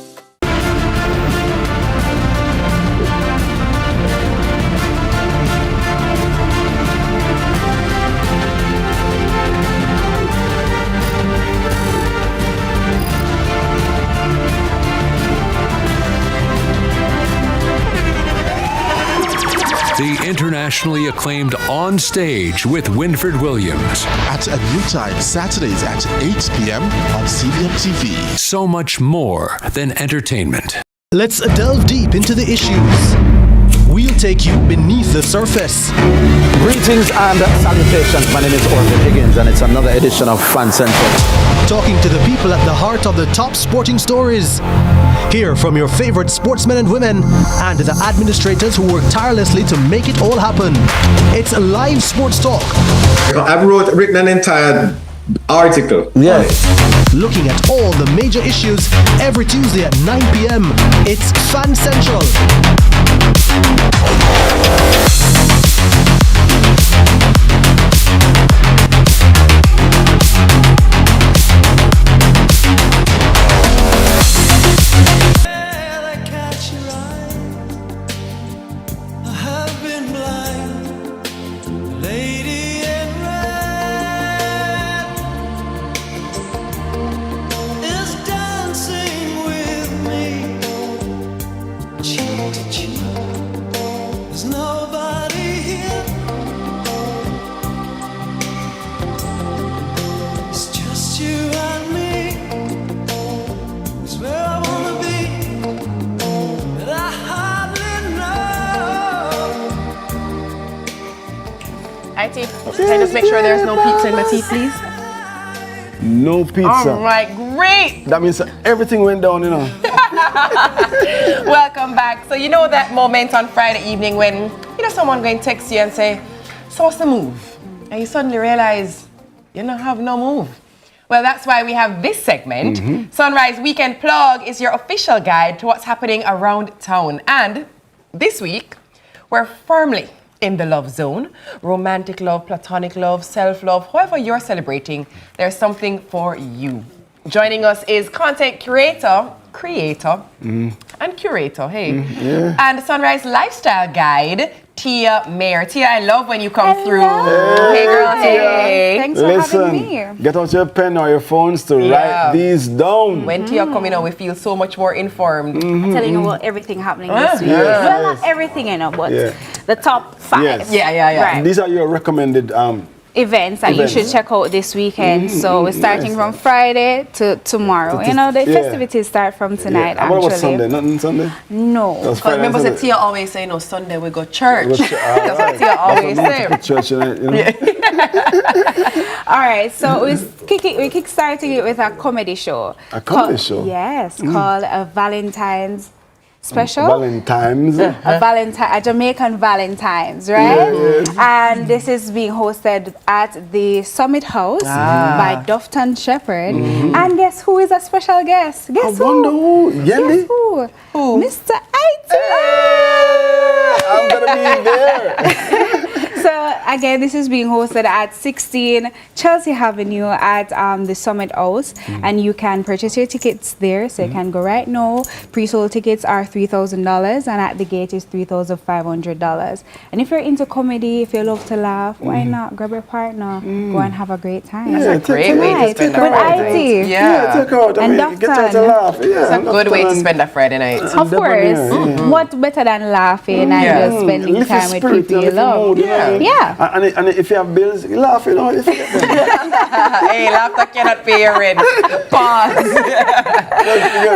The internationally acclaimed On Stage with Winford Williams. At a new time, Saturdays at 8 p.m. on CVMTV. So much more than entertainment. Let's delve deep into the issues. We'll take you beneath the surface. Greetings and salutations. My name is Orville Higgins, and it's another edition of Fan Central. Talking to the people at the heart of the top sporting stories. Hear from your favorite sportsmen and women and the administrators who work tirelessly to make it all happen. It's a live sports talk. I've written an entire article. Yeah. Looking at all the major issues every Tuesday at 9 p.m. It's Fan Central. Can I just make sure there's no pizza in my tea, please? No pizza. All right, great. That means everything went down, you know. Welcome back. So you know that moment on Friday evening when someone going to text you and say, "So what's the move?" And you suddenly realize you don't have no move. Well, that's why we have this segment. Sunrise Weekend Plug is your official guide to what's happening around town. And this week, we're firmly in the love zone. Romantic love, platonic love, self-love, however you're celebrating, there's something for you. Joining us is content creator, and curator, and Sunrise Lifestyle Guide, Tia Mayer. Tia, I love when you come through. Hey girl, hey. Thanks for having me. Get out your pen or your phones to write these down. When Tia come in, we feel so much more informed. I'm telling you about everything happening this week. Well, not everything, but the top 5. Yes. Yeah. Right. These are your recommended events that you should check out this weekend. So we're starting from Friday to tomorrow. The festivities start from tonight, actually. What about Sunday? Nothing Sunday? No. Because remember, Tia always say, Sunday we go church. That's what Tia always say. Church, All right, so we kick-starting it with a comedy show. A comedy show? Yes, called a Valentine's Special. Valentine's. A Jamaican Valentine's, right? Yes. And this is being hosted at the Summit House by Dufton Shepherd. And guess who is a special guest? Guess who? Wonder who? Guess who? Mr. Item. I'm gonna be there. So again, this is being hosted at 16 Chelsea Avenue at the Summit House, and you can purchase your tickets there. So you can go right now. Pre-sold tickets are $3,000, and at the gate is $3,500. And if you're into comedy, if you love to laugh, why not grab your partner, go and have a great time? That's a great way to spend a Friday night. Yeah, take out. I mean, get out to laugh. Yeah, it's a good way to spend a Friday night. Of course. What better than laughing and just spending time with people you love? Yeah. And if you have bills, you laugh, you know. You forget them. Hey, laughter cannot pay your rent. Pause.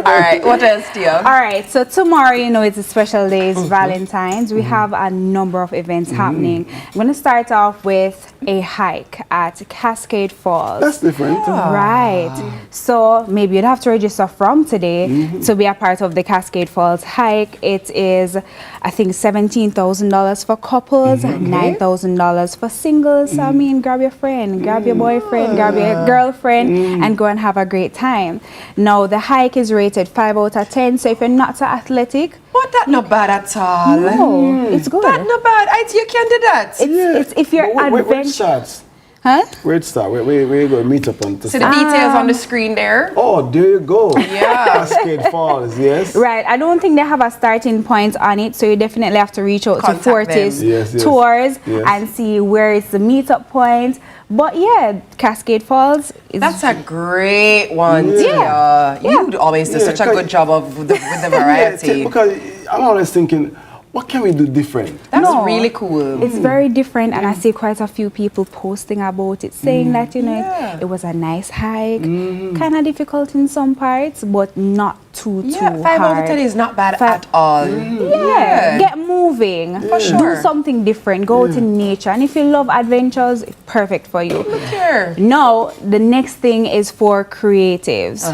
All right, what else do you have? All right, so tomorrow, you know, it's a special day. It's Valentine's. We have a number of events happening. I'm going to start off with a hike at Cascade Falls. That's different. Right. So maybe you'd have to register from today to be a part of the Cascade Falls hike. It is, I think, $17,000 for couples, $9,000 for singles. So, I mean, grab your friend, grab your boyfriend, grab your girlfriend, and go and have a great time. Now, the hike is rated 5 out of 10. So if you're not so athletic, but that's not bad at all. No, it's good. That's not bad. You can do that. It's if you're adventurous. Huh? Where it start? Where you go meet up on? So the details on the screen there. Oh, there you go. Yeah. Cascade Falls, yes. Right. I don't think they have a starting point on it, so you definitely have to reach out to Fortis Tours and see where is the meetup point. But yeah, Cascade Falls is... That's a great one. You always do such a good job with the variety. Because I'm always thinking, what can we do different? That's really cool. It's very different, and I see quite a few people posting about it, saying that, you know, it was a nice hike, kind of difficult in some parts, but not too hard. 5 out of 10 is not bad at all. Get moving. For sure. Do something different. Go to nature. And if you love adventures, it's perfect for you. Look here. Now, the next thing is for creatives.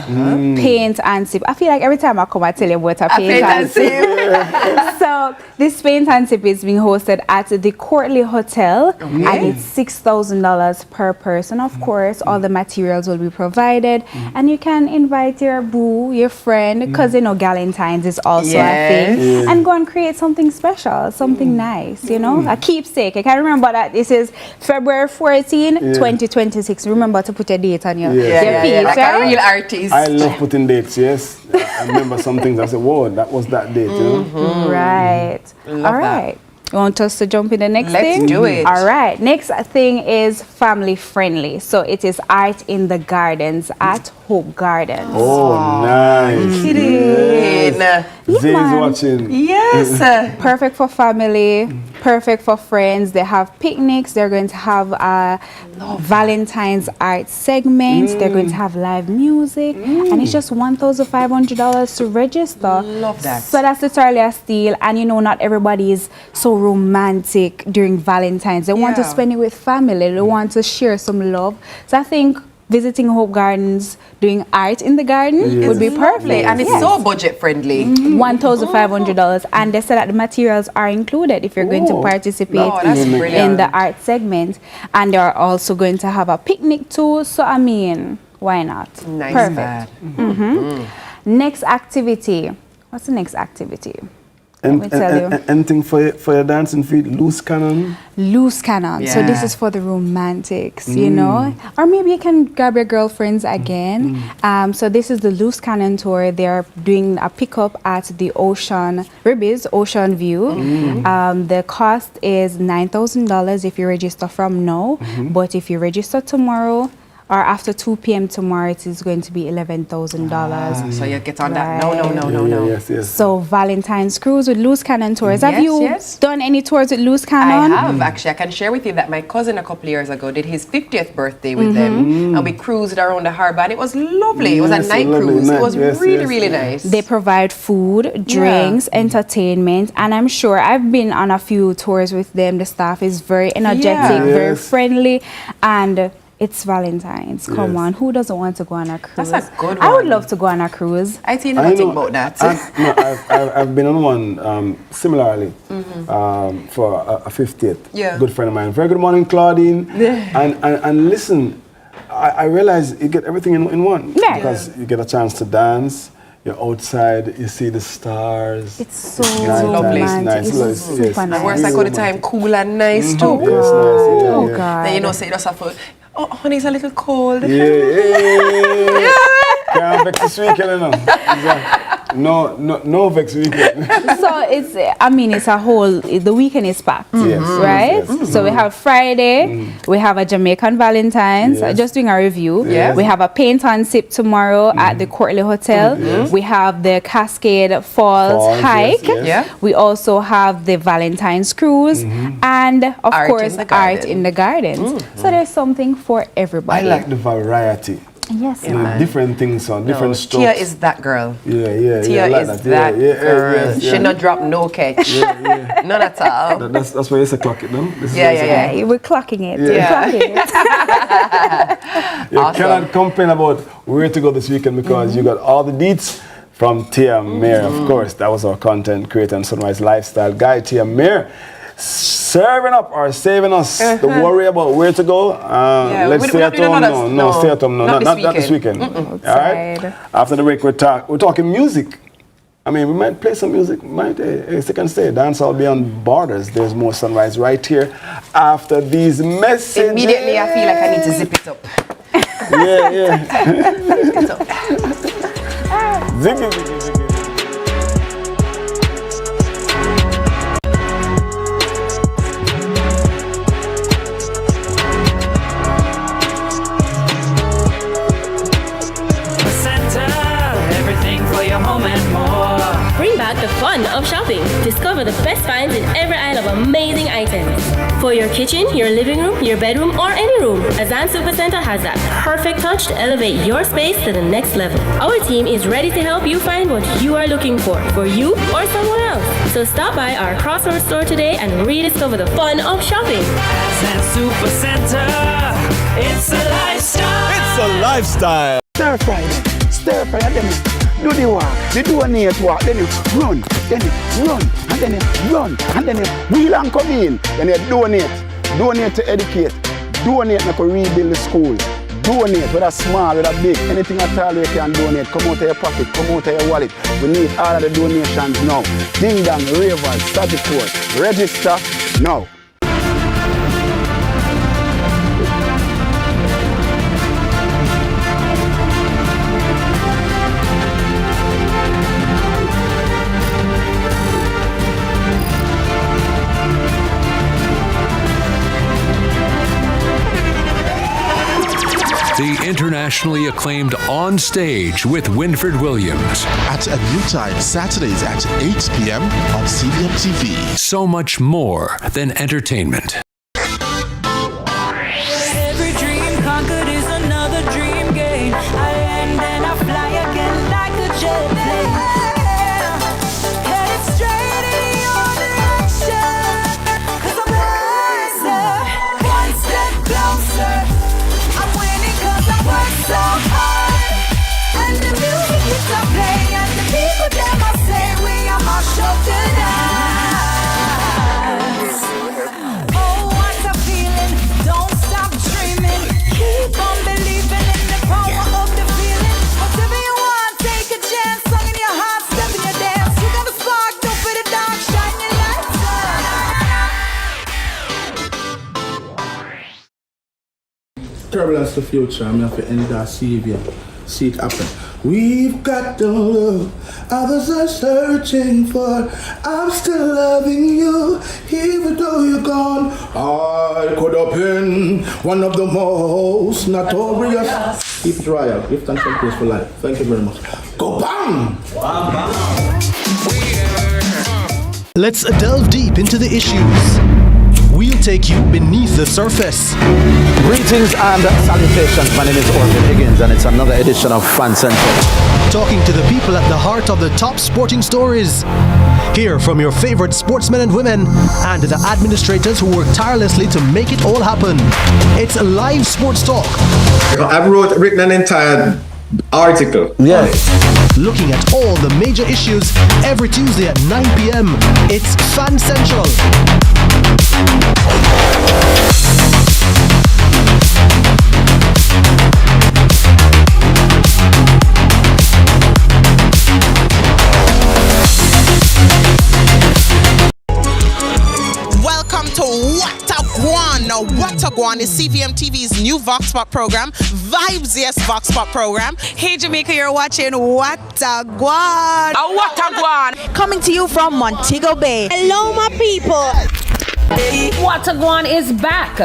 Paint and sip. I feel like every time I come, I tell you about a paint and sip. So, this paint and sip is being hosted at the Courtly Hotel, and it's $6,000 per person. Of course, all the materials will be provided, and you can invite your boo, your friend, because you know Galentine's is also a thing, and go and create something special, something nice, you know, a keepsake. I can remember that this is February 14, 2026. Remember to put a date on your piece, like a real artist. I love putting dates. Yes, I remember some things. I said, "Whoa, that was that date." You know? Right. All right. You want us to jump in the next thing? Let's do it. All right. Next thing is family friendly. So it is art in the gardens at Hope Gardens. Oh, nice. Kidding. Zay's watching. Yes. Perfect for family. Perfect for friends. They have picnics. They're going to have a Valentine's art segment. They're going to have live music. And it's just $1,500 to register. Love that. So that's literally a steal. And you know, not everybody is so romantic during Valentine's. They want to spend it with family. They want to share some love. So I think visiting Hope Gardens, doing art in the garden would be perfect. And it's so budget friendly. $1,500. And they said that the materials are included if you're going to participate in the art segment. And they're also going to have a picnic too. So, I mean, why not? Nice. Perfect. Next activity. What's the next activity? Let me tell you. Anything for your dancing feet? Loose cannon? Loose cannon. So this is for the romantics, you know? Or maybe you can grab your girlfriends again. So this is the loose cannon tour. They're doing a pickup at the Ocean Ribbies, Ocean View. The cost is $9,000 if you register from now. But if you register tomorrow, or after 2 p.m. tomorrow, it is going to be $11,000. So you get on that. No. Yes. So Valentine's cruise with loose cannon tours. Have you done any tours with loose cannon? I have, actually. I can share with you that my cousin a couple of years ago did his 50th birthday with them. And we cruised around the harbor, and it was lovely. It was a night cruise. It was really nice. They provide food, drinks, entertainment, and I'm sure I've been on a few tours with them. The staff is very energetic, very friendly, and it's Valentine's. Come on, who doesn't want to go on a cruise? That's a good one. I would love to go on a cruise. I think nothing about that. I've been on one similarly for a 50th. Good friend of mine. Very good morning, Claudine. And listen, I realize you get everything in one because you get a chance to dance. you're outside, you see the stars. It's so lovely. Nice. It's super nice. And where's like all the time cool and nice too. Yes, nice. Oh, God. Then you know, say you just have to, oh, honey, it's a little cold. Yeah. Can't vex this weekend, you know. No vex weekend. So it's a whole, the weekend is packed, Yes. right? Yes. So we have Friday, we have a Jamaican Valentine's, just doing a review. Yes. We have a paint and sip tomorrow at the Courtly Hotel. We have the Cascade Falls hike. yes. We also have the Valentine's cruise and of Art course in the art garden. in the gardens. So there's something for everybody. I like the variety. Yes, different things on different strokes. Tia is that girl. Yeah. Tia I like is that girl. yes, She not drop no catch. None at all. That's why you say clock it, no? Yeah, we're clocking it. Yeah. We're clocking it. You Awesome. cannot complain about where to go this weekend because you got all the deets from Tia Mayer, of course. That was our content creator and Sunrise lifestyle guy, Tia Mayer. Serving up or saving us the worry about where to go. Let's stay at home. No, stay at home. No, not this weekend. All right. After the break, we're talking music. I mean, we might play some music. Second stay. Dance all beyond borders. There's more Sunrise right here after these messages. Immediately, I feel like I need to zip it up. Yeah. Ziggy. Bring back the fun of shopping. Discover the best finds in every aisle of amazing items. For your kitchen, your living room, your bedroom, or any room, Azan Supercenter has that perfect touch to elevate your space to the next level. Our team is ready to help you find what you are looking for you or someone else. So stop by our Crossroads store today and rediscover the fun of shopping. Azan Supercenter, it's a lifestyle. It's a lifestyle. Stir fry, then do the walk, the donate walk, then you run, and then you wheel and come in, then you donate to educate, donate to rebuild the school, donate whether small, whether big, anything at all you can donate, come out of your pocket, come out of your wallet, we need all of the donations now, ding dong, ravers, Sagiport, register now. The internationally acclaimed On Stage with Winfred Williams. At a new time, Saturdays at 8 p.m. on CVMTV. So much more than entertainment. Every dream conquered is another dream game. I land and I fly again like a jet plane. Headed straight in your direction. 'Cause I'm wiser, one step closer. I'm winning 'cause I work so hard. And the music keeps on playing, and the people them I say we are my show tonight. Oh, what a feeling! Don't stop dreaming. Keep on believing in the power of the feeling. Whatever you want, take a chance. Song in your heart, step in your dance. You got a spark, don't fit it down. Shine your lights on. Turbulence to future, I'm have to end that CV. See it happen. We've got the love others are searching for. I'm still loving you, even though you're gone. I could have been one of the most notorious. Keep it royal. Give thanks and praise for life. Thank you very much. Go bang! Let's delve deep into the issues. We'll take you beneath the surface. Greetings and salutations. My name is Orville Higgins, and it's another edition of Fan Central. Talking to the people at the heart of the top sporting stories. Hear from your favorite sportsmen and women and the administrators who work tirelessly to make it all happen. It's live sports talk. I've written an entire article. Yes. Looking at all the major issues every Tuesday at 9 p.m. It's Fan Central. What a Guan is CVMTV's new Vox Pop program, Vibes Yes Vox Pop program. Hey Jamaica, you're watching What a Guan. What a Guan. Coming to you from Montego Bay. Hello, my people. What a Guan is back.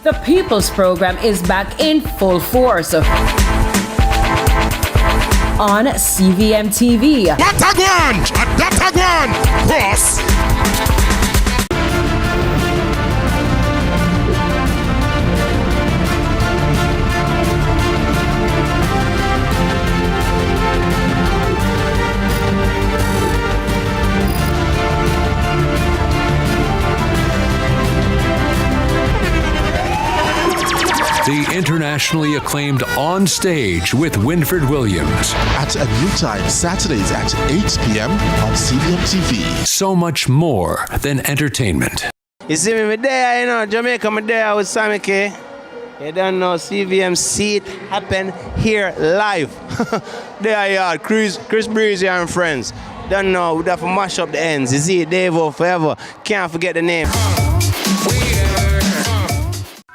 The People's Program is back in full force on CVMTV. What a Guan! What a Guan! Cross! The internationally acclaimed On Stage with Winfred Williams. At a new time, Saturdays at 8 p.m. on CVMTV. So much more than entertainment. You see me there, you know, Jamaica, me there with Sammy K. You don't know, CVM see it happen here live. There you are, Chris Breezy and friends. Don't know, we'd have to mash up the ends. You see, Davo forever, can't forget the name.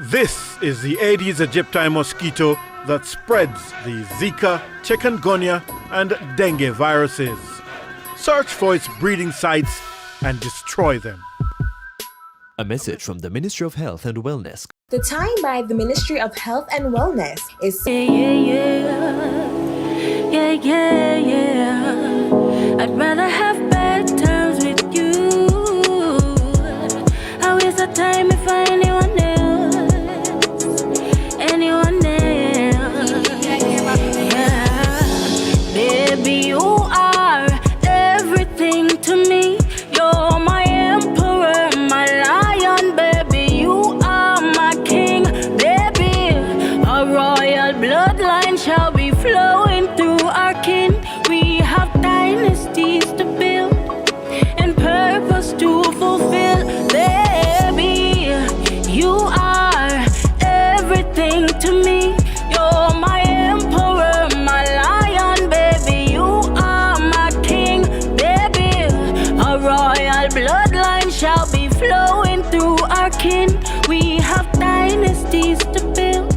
This is the Aedes aegypti mosquito that spreads the Zika, chikungunya, and dengue viruses. Search for its breeding sites and destroy them. A message from the Ministry of Health and Wellness. The time by the Ministry of Health and Wellness is... I'd rather have bad times with you. How is the time if anyone else? Anyone else? Yeah. Baby, you are everything to me. You're my emperor, my lion, baby. You are my king, baby. A royal bloodline shall be flowing through our kin. We have dynasties to build and purpose to fulfill, baby. You are everything to me. You're my emperor, my lion, baby. You are my king, baby. A royal bloodline shall be flowing through our kin. We have dynasties to build.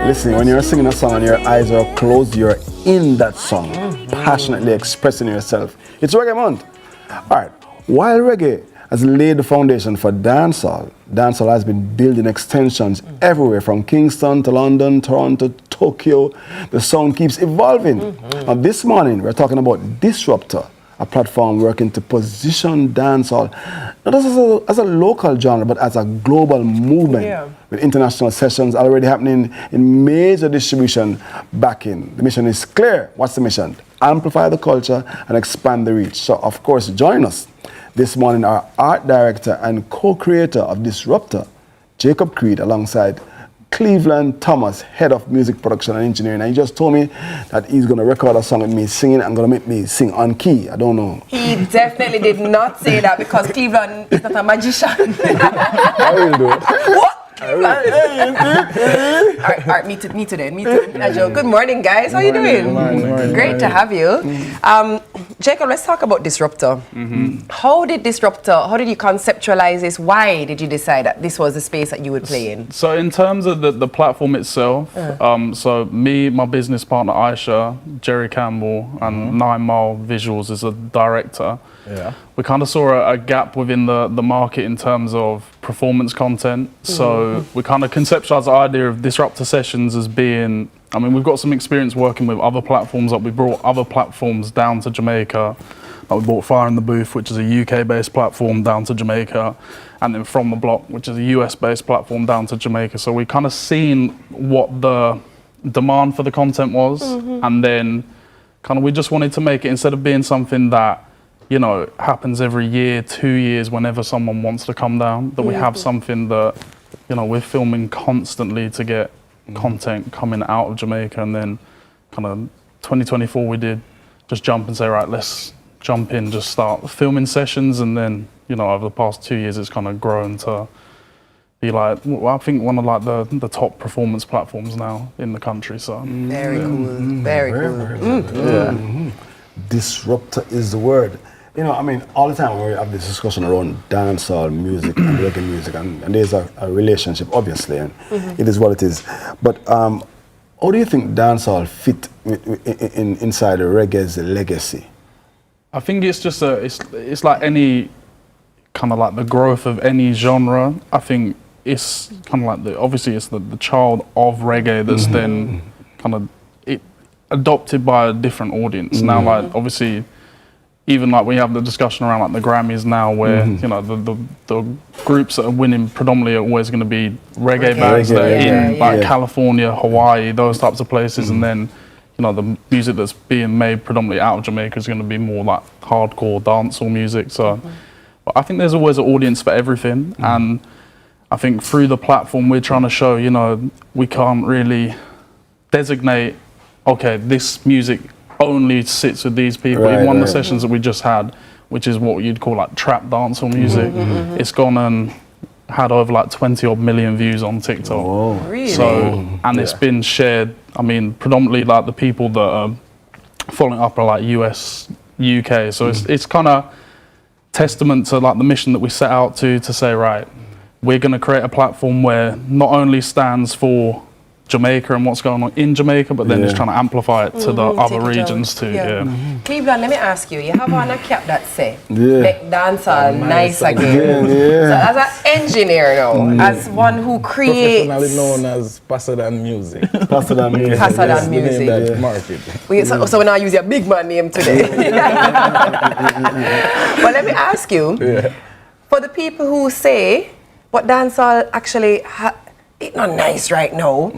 Listen, when you're singing a song and your eyes are closed, you're in that song, passionately expressing yourself. It's Reggae Month. All right, while reggae has laid the foundation for dancehall, dancehall has been building extensions everywhere from Kingston to London, Toronto, Tokyo. The sound keeps evolving. Now this morning, we're talking about Disruptor, a platform working to position dancehall not as a local genre, but as a global movement, with international sessions already happening in major distribution backing. The mission is clear. What's the mission? Amplify the culture and expand the reach. So, of course, join us this morning, our art director and co-creator of Disruptor, Jacob Creed, alongside Cleveland Thomas, head of music production and engineering. And he just told me that he's going to record a song with me singing and going to make me sing on key. I don't know. He definitely did not say that because Cleveland is not a magician. I will do it. What? All right, me too. Good morning, guys. How are you doing? Good morning. Great to have you. Jacob, let's talk about Disruptor. How did you conceptualize this? Why did you decide that this was the space that you would play in? So in terms of the platform itself, so me, my business partner Aisha, Jerry Campbell, and 9 Mile Visuals is a director. Yeah. We kind of saw a gap within the market in terms of performance content. So we kind of conceptualized the idea of Disruptor sessions as being, I mean, we've got some experience working with other platforms. Like we brought other platforms down to Jamaica. Like we brought Fire in the Booth, which is a UK-based platform, down to Jamaica. And then From the Block, which is a US-based platform, down to Jamaica. So we kind of seen what the demand for the content was. And then kind of we just wanted to make it, instead of being something that, you know, happens every year, 2 years, whenever someone wants to come down, that we have something that, you know, we're filming constantly to get content coming out of Jamaica. And then kind of 2024 we did just jump and say, right, let's jump in, just start filming sessions. And then, you know, over the past 2 years, it's kind of grown to be like, well, I think one of like the top performance platforms now in the country. So very cool. Very cool. Disruptor is the word. you know, I mean, all the time we have this discussion around dancehall music and reggae music, and there's a relationship, obviously, and it is what it is. But how do you think dancehall fit inside the reggae's legacy? I think it's just it's like any kind of like the growth of any genre. I think it's kind of like obviously it's the child of reggae that's then kind of adopted by a different audience. Now, like obviously, even like we have the discussion around like the Grammys now, where you know the groups that are winning predominantly are always going to be reggae bands that are in like California, Hawaii, those types of places, and then you know the music that's being made predominantly out of Jamaica is going to be more like hardcore dancehall music. So, but I think there's always an audience for everything, and I think through the platform we're trying to show, you know, we can't really designate, okay, this music only sits with these people. In one of the sessions that we just had, which is what you'd call like trap dancehall music, it's gone and had over like 20 odd million views on TikTok. Really? So, and it's been shared, I mean, predominantly like the people that are following up are like US, UK. So it's kind of testament to like the mission that we set out to say, right, we're going to create a platform where not only stands for Jamaica and what's going on in Jamaica, but then just trying to amplify it to the other regions too. Cleveland, let me ask you, you have on a cap that say, make dancehall nice again. So as an engineer now, as one who creates... Professionally known as Pasadena Music. Pasadena Music. That's the name that market. So we now use your big man name today. But let me ask you, for the people who say, what dancehall actually it's not nice right now.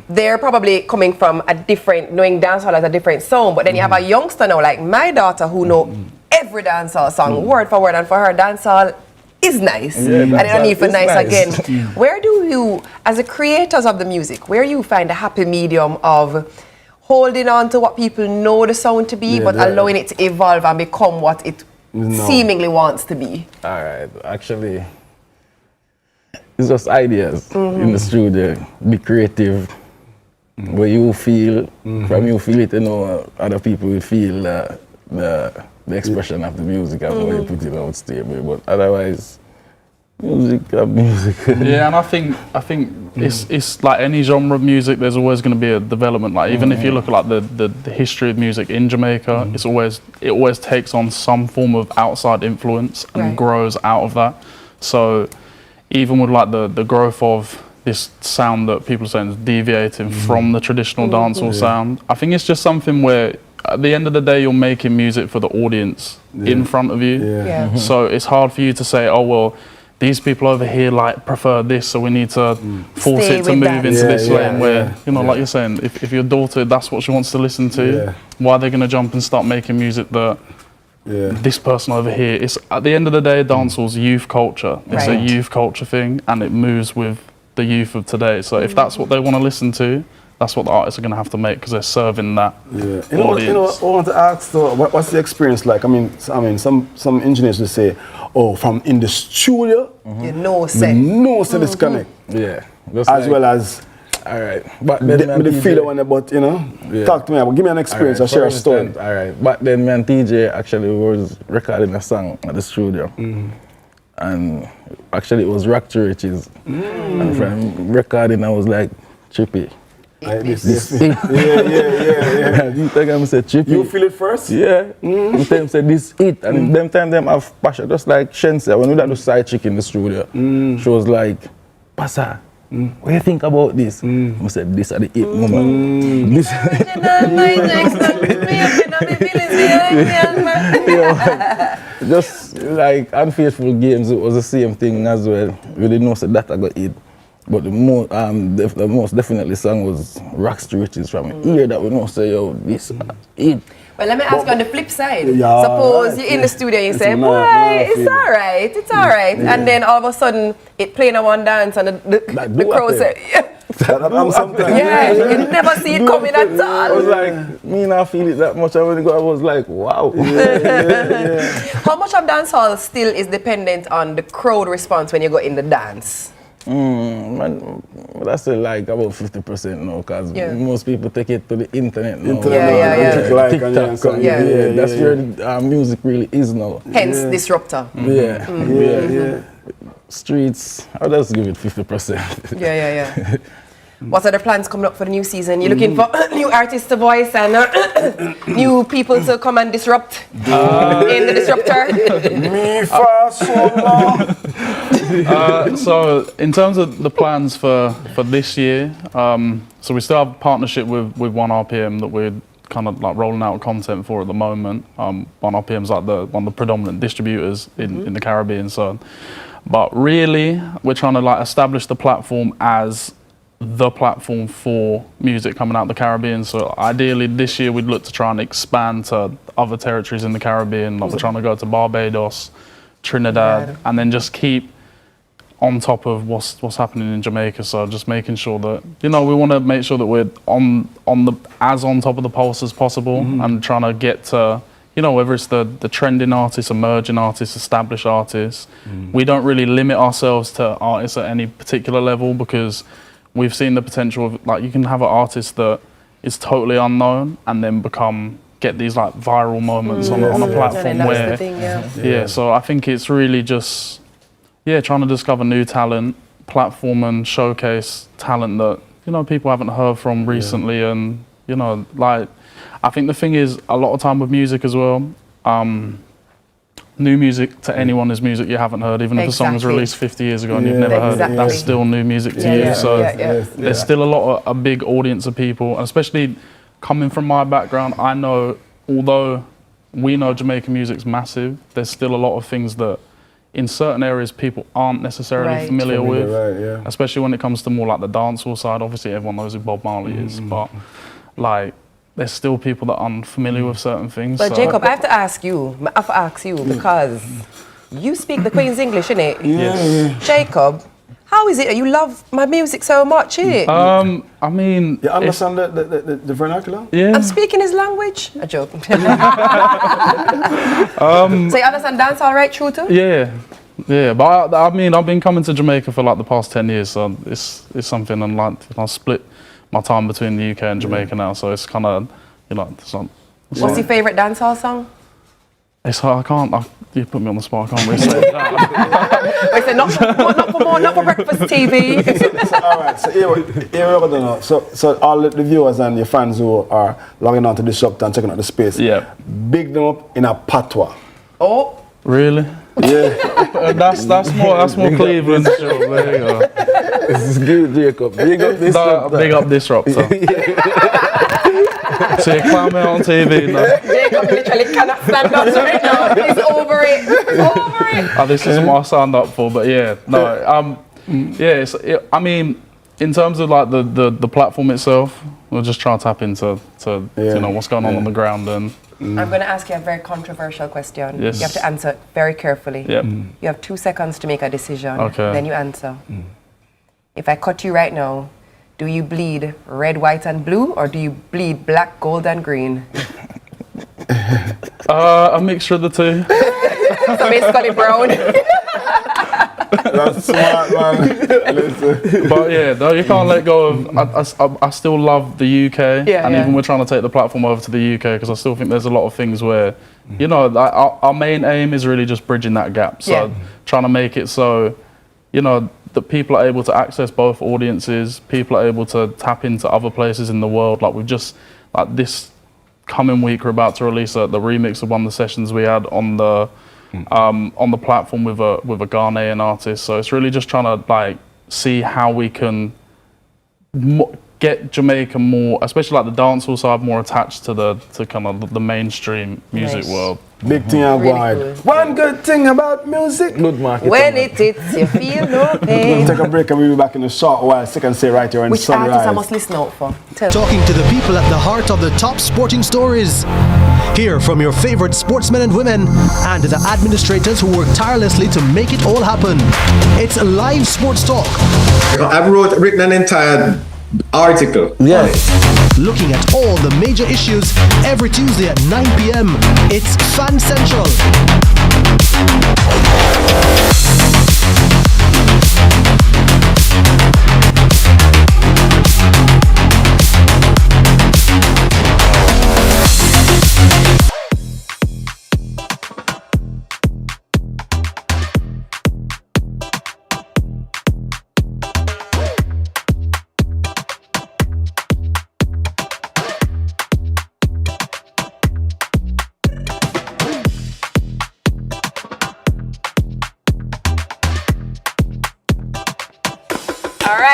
They're probably coming from a different, knowing dancehall as a different sound, but then you have a youngster now, like my daughter, who know every dancehall song, word for word, and for her, dancehall is nice. And they don't need for nice again. Where do you, as the creators of the music, where you find a happy medium of holding on to what people know the sound to be, but allowing it to evolve and become what it seemingly wants to be? All right, actually, it's just ideas in the studio. Be creative. Where you feel, from you feel it, you know, other people will feel the expression of the music and how you put it out stable. But otherwise, music. Yeah, and I think it's like any genre of music. There's always going to be a development. Like even if you look at like the history of music in Jamaica, it always takes on some form of outside influence and grows out of that. So even with like the growth of this sound that people are saying is deviating from the traditional dancehall sound, I think it's just something where at the end of the day you're making music for the audience in front of you. So it's hard for you to say, oh well, these people over here like prefer this, so we need to force it to move into this lane where, you know, like you're saying, if your daughter, that's what she wants to listen to, why are they going to jump and start making music that this person over here? It's at the end of the day, dancehall's youth culture. It's a youth culture thing, and it moves with the youth of today. So if that's what they want to listen to, that's what the artists are going to have to make, because they're serving that audience. You know, I want to ask though, what's the experience like? I mean, some engineers will say, oh, from in the studio, you know, say disconnect. As like, well as. All right, but then the feel on about, you know, talk to me about, give me an experience or share a story. All right, but then me and TJ actually was recording a song at the studio, and actually it was Rock to Riches, and from recording I was like, Chippy. This. You think I'm say Chippy? You feel it first? Yeah. You tell him say this it, and them time them have passion, just like Shen said, when we did the side chick in the studio, she was like, Pasa, what do you think about this? I said, this are the it moment. This just like Unfaithful Games, it was the same thing as well. We didn't know that I got it. But the most definitely song was Rocks to Riches from here that we know say, yo, this it. Well, let me ask you on the flip side. Suppose you're in the studio and you say, boy, it's all right. And then all of a sudden, it playing a one dance and the crowd say, you never see it coming at all. I was like, me not feel it that much. I was like, wow. How much of dancehall still is dependent on the crowd response when you go in the dance? That's still like about 50% now, because most people take it to the internet now. TikTok. That's where music really is now. Hence Disruptor. Streets, I'll just give it 50%. Yeah. What are the plans coming up for the new season? You're looking for new artists to voice and new people to come and disrupt in the Disruptor? Me for so long. So in terms of the plans for this year, so we still have a partnership with 1RPM that we're kind of like rolling out content for at the moment. 1RPM's like one of the predominant distributors in the Caribbean. So, but really, we're trying to like establish the platform as the platform for music coming out of the Caribbean. So ideally this year we'd look to try and expand to other territories in the Caribbean. Like we're trying to go to Barbados, Trinidad, and then just keep on top of what's happening in Jamaica. So just making sure that, we want to make sure that we're on top of the pulse as possible, and trying to get to, whether it's the trending artists, emerging artists, established artists. We don't really limit ourselves to artists at any particular level, because we've seen the potential of, like, you can have an artist that is totally unknown and then get these like viral moments on a platform where, so I think it's really just, trying to discover new talent, platform and showcase talent that, people haven't heard from recently. And, like, I think the thing is, a lot of time with music as well, new music to anyone is music you haven't heard, even if a song was released 50 years ago and you've never heard it, that's still new music to you. So there's still a big audience of people, and especially coming from my background, I know, although we know Jamaican music's massive, there's still a lot of things that in certain areas people aren't necessarily familiar with, especially when it comes to more like the dancehall side. Obviously everyone knows who Bob Marley is, but like, there's still people that are unfamiliar with certain things. But Jacob, I have to ask you because you speak the Queen's English, innit? Yes. Jacob, how is it that you love my music so much, innit? I mean... You understand the vernacular? Yeah. I'm speaking his language. A joke. So you understand dance all right, true too? Yeah, but I mean, I've been coming to Jamaica for like the past 10 years, so it's something, and like, I split my time between the UK and Jamaica now, so it's kind of, What's your favourite dancehall song? It's hard, you put me on the spot, I can't really say that. I said, not for breakfast TV. Alright, so here we're going to know. So all the viewers and your fans who are logging on to Disruptor and checking out the space, big them up in a patois. Oh. Really? Yeah. That's more Cleveland. Sure, there you go. This is good, Jacob. Big up Disruptor. Big up Disruptor. So you clown me on TV now. Jacob literally cannot stand up right now. He's over it. This isn't what I signed up for, but I mean, in terms of like the platform itself, we're just trying to tap into what's going on the ground. And I'm going to ask you a very controversial question. Yes. You have to answer it very carefully. Yep. You have 2 seconds to make a decision. Okay. Then you answer. If I cut you right now, do you bleed red, white, and blue, or do you bleed black, gold, and green? A mixture of the two. So basically brown. That's smart, man. But yeah, no, you can't let go of. I still love the UK, and even we're trying to take the platform over to the UK, because I still think there's a lot of things where, our main aim is really just bridging that gap. So trying to make it so, that people are able to access both audiences, people are able to tap into other places in the world. Like we've just, like this coming week, we're about to release the remix of one of the sessions we had on the platform with a Ghanaian artist. So it's really just trying to like see how we can get Jamaica more, especially like the dancehall side, more attached to kind of the mainstream music world. Big thing I want. One good thing about music. Good market. When it hits, you feel no pain. We'll take a break and we'll be back in a short while. Second say right here in Which Sunrise. artist I must listen out for? Talking to the people at the heart of the top sporting stories. Hear from your favorite sportsmen and women and the administrators who work tirelessly to make it all happen. It's live sports talk. I've written an entire article. Looking at all the major issues every Tuesday at 9 p.m. It's Fan Central.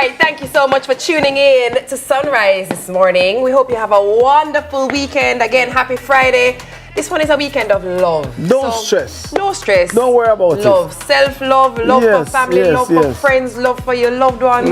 right, thank you so much for tuning in to Sunrise this morning. We hope you have a wonderful weekend. Again, happy Friday. This one is a weekend of love. Don't stress. No stress. Don't worry about love. Self-love, love for family, love for friends, love for your loved ones.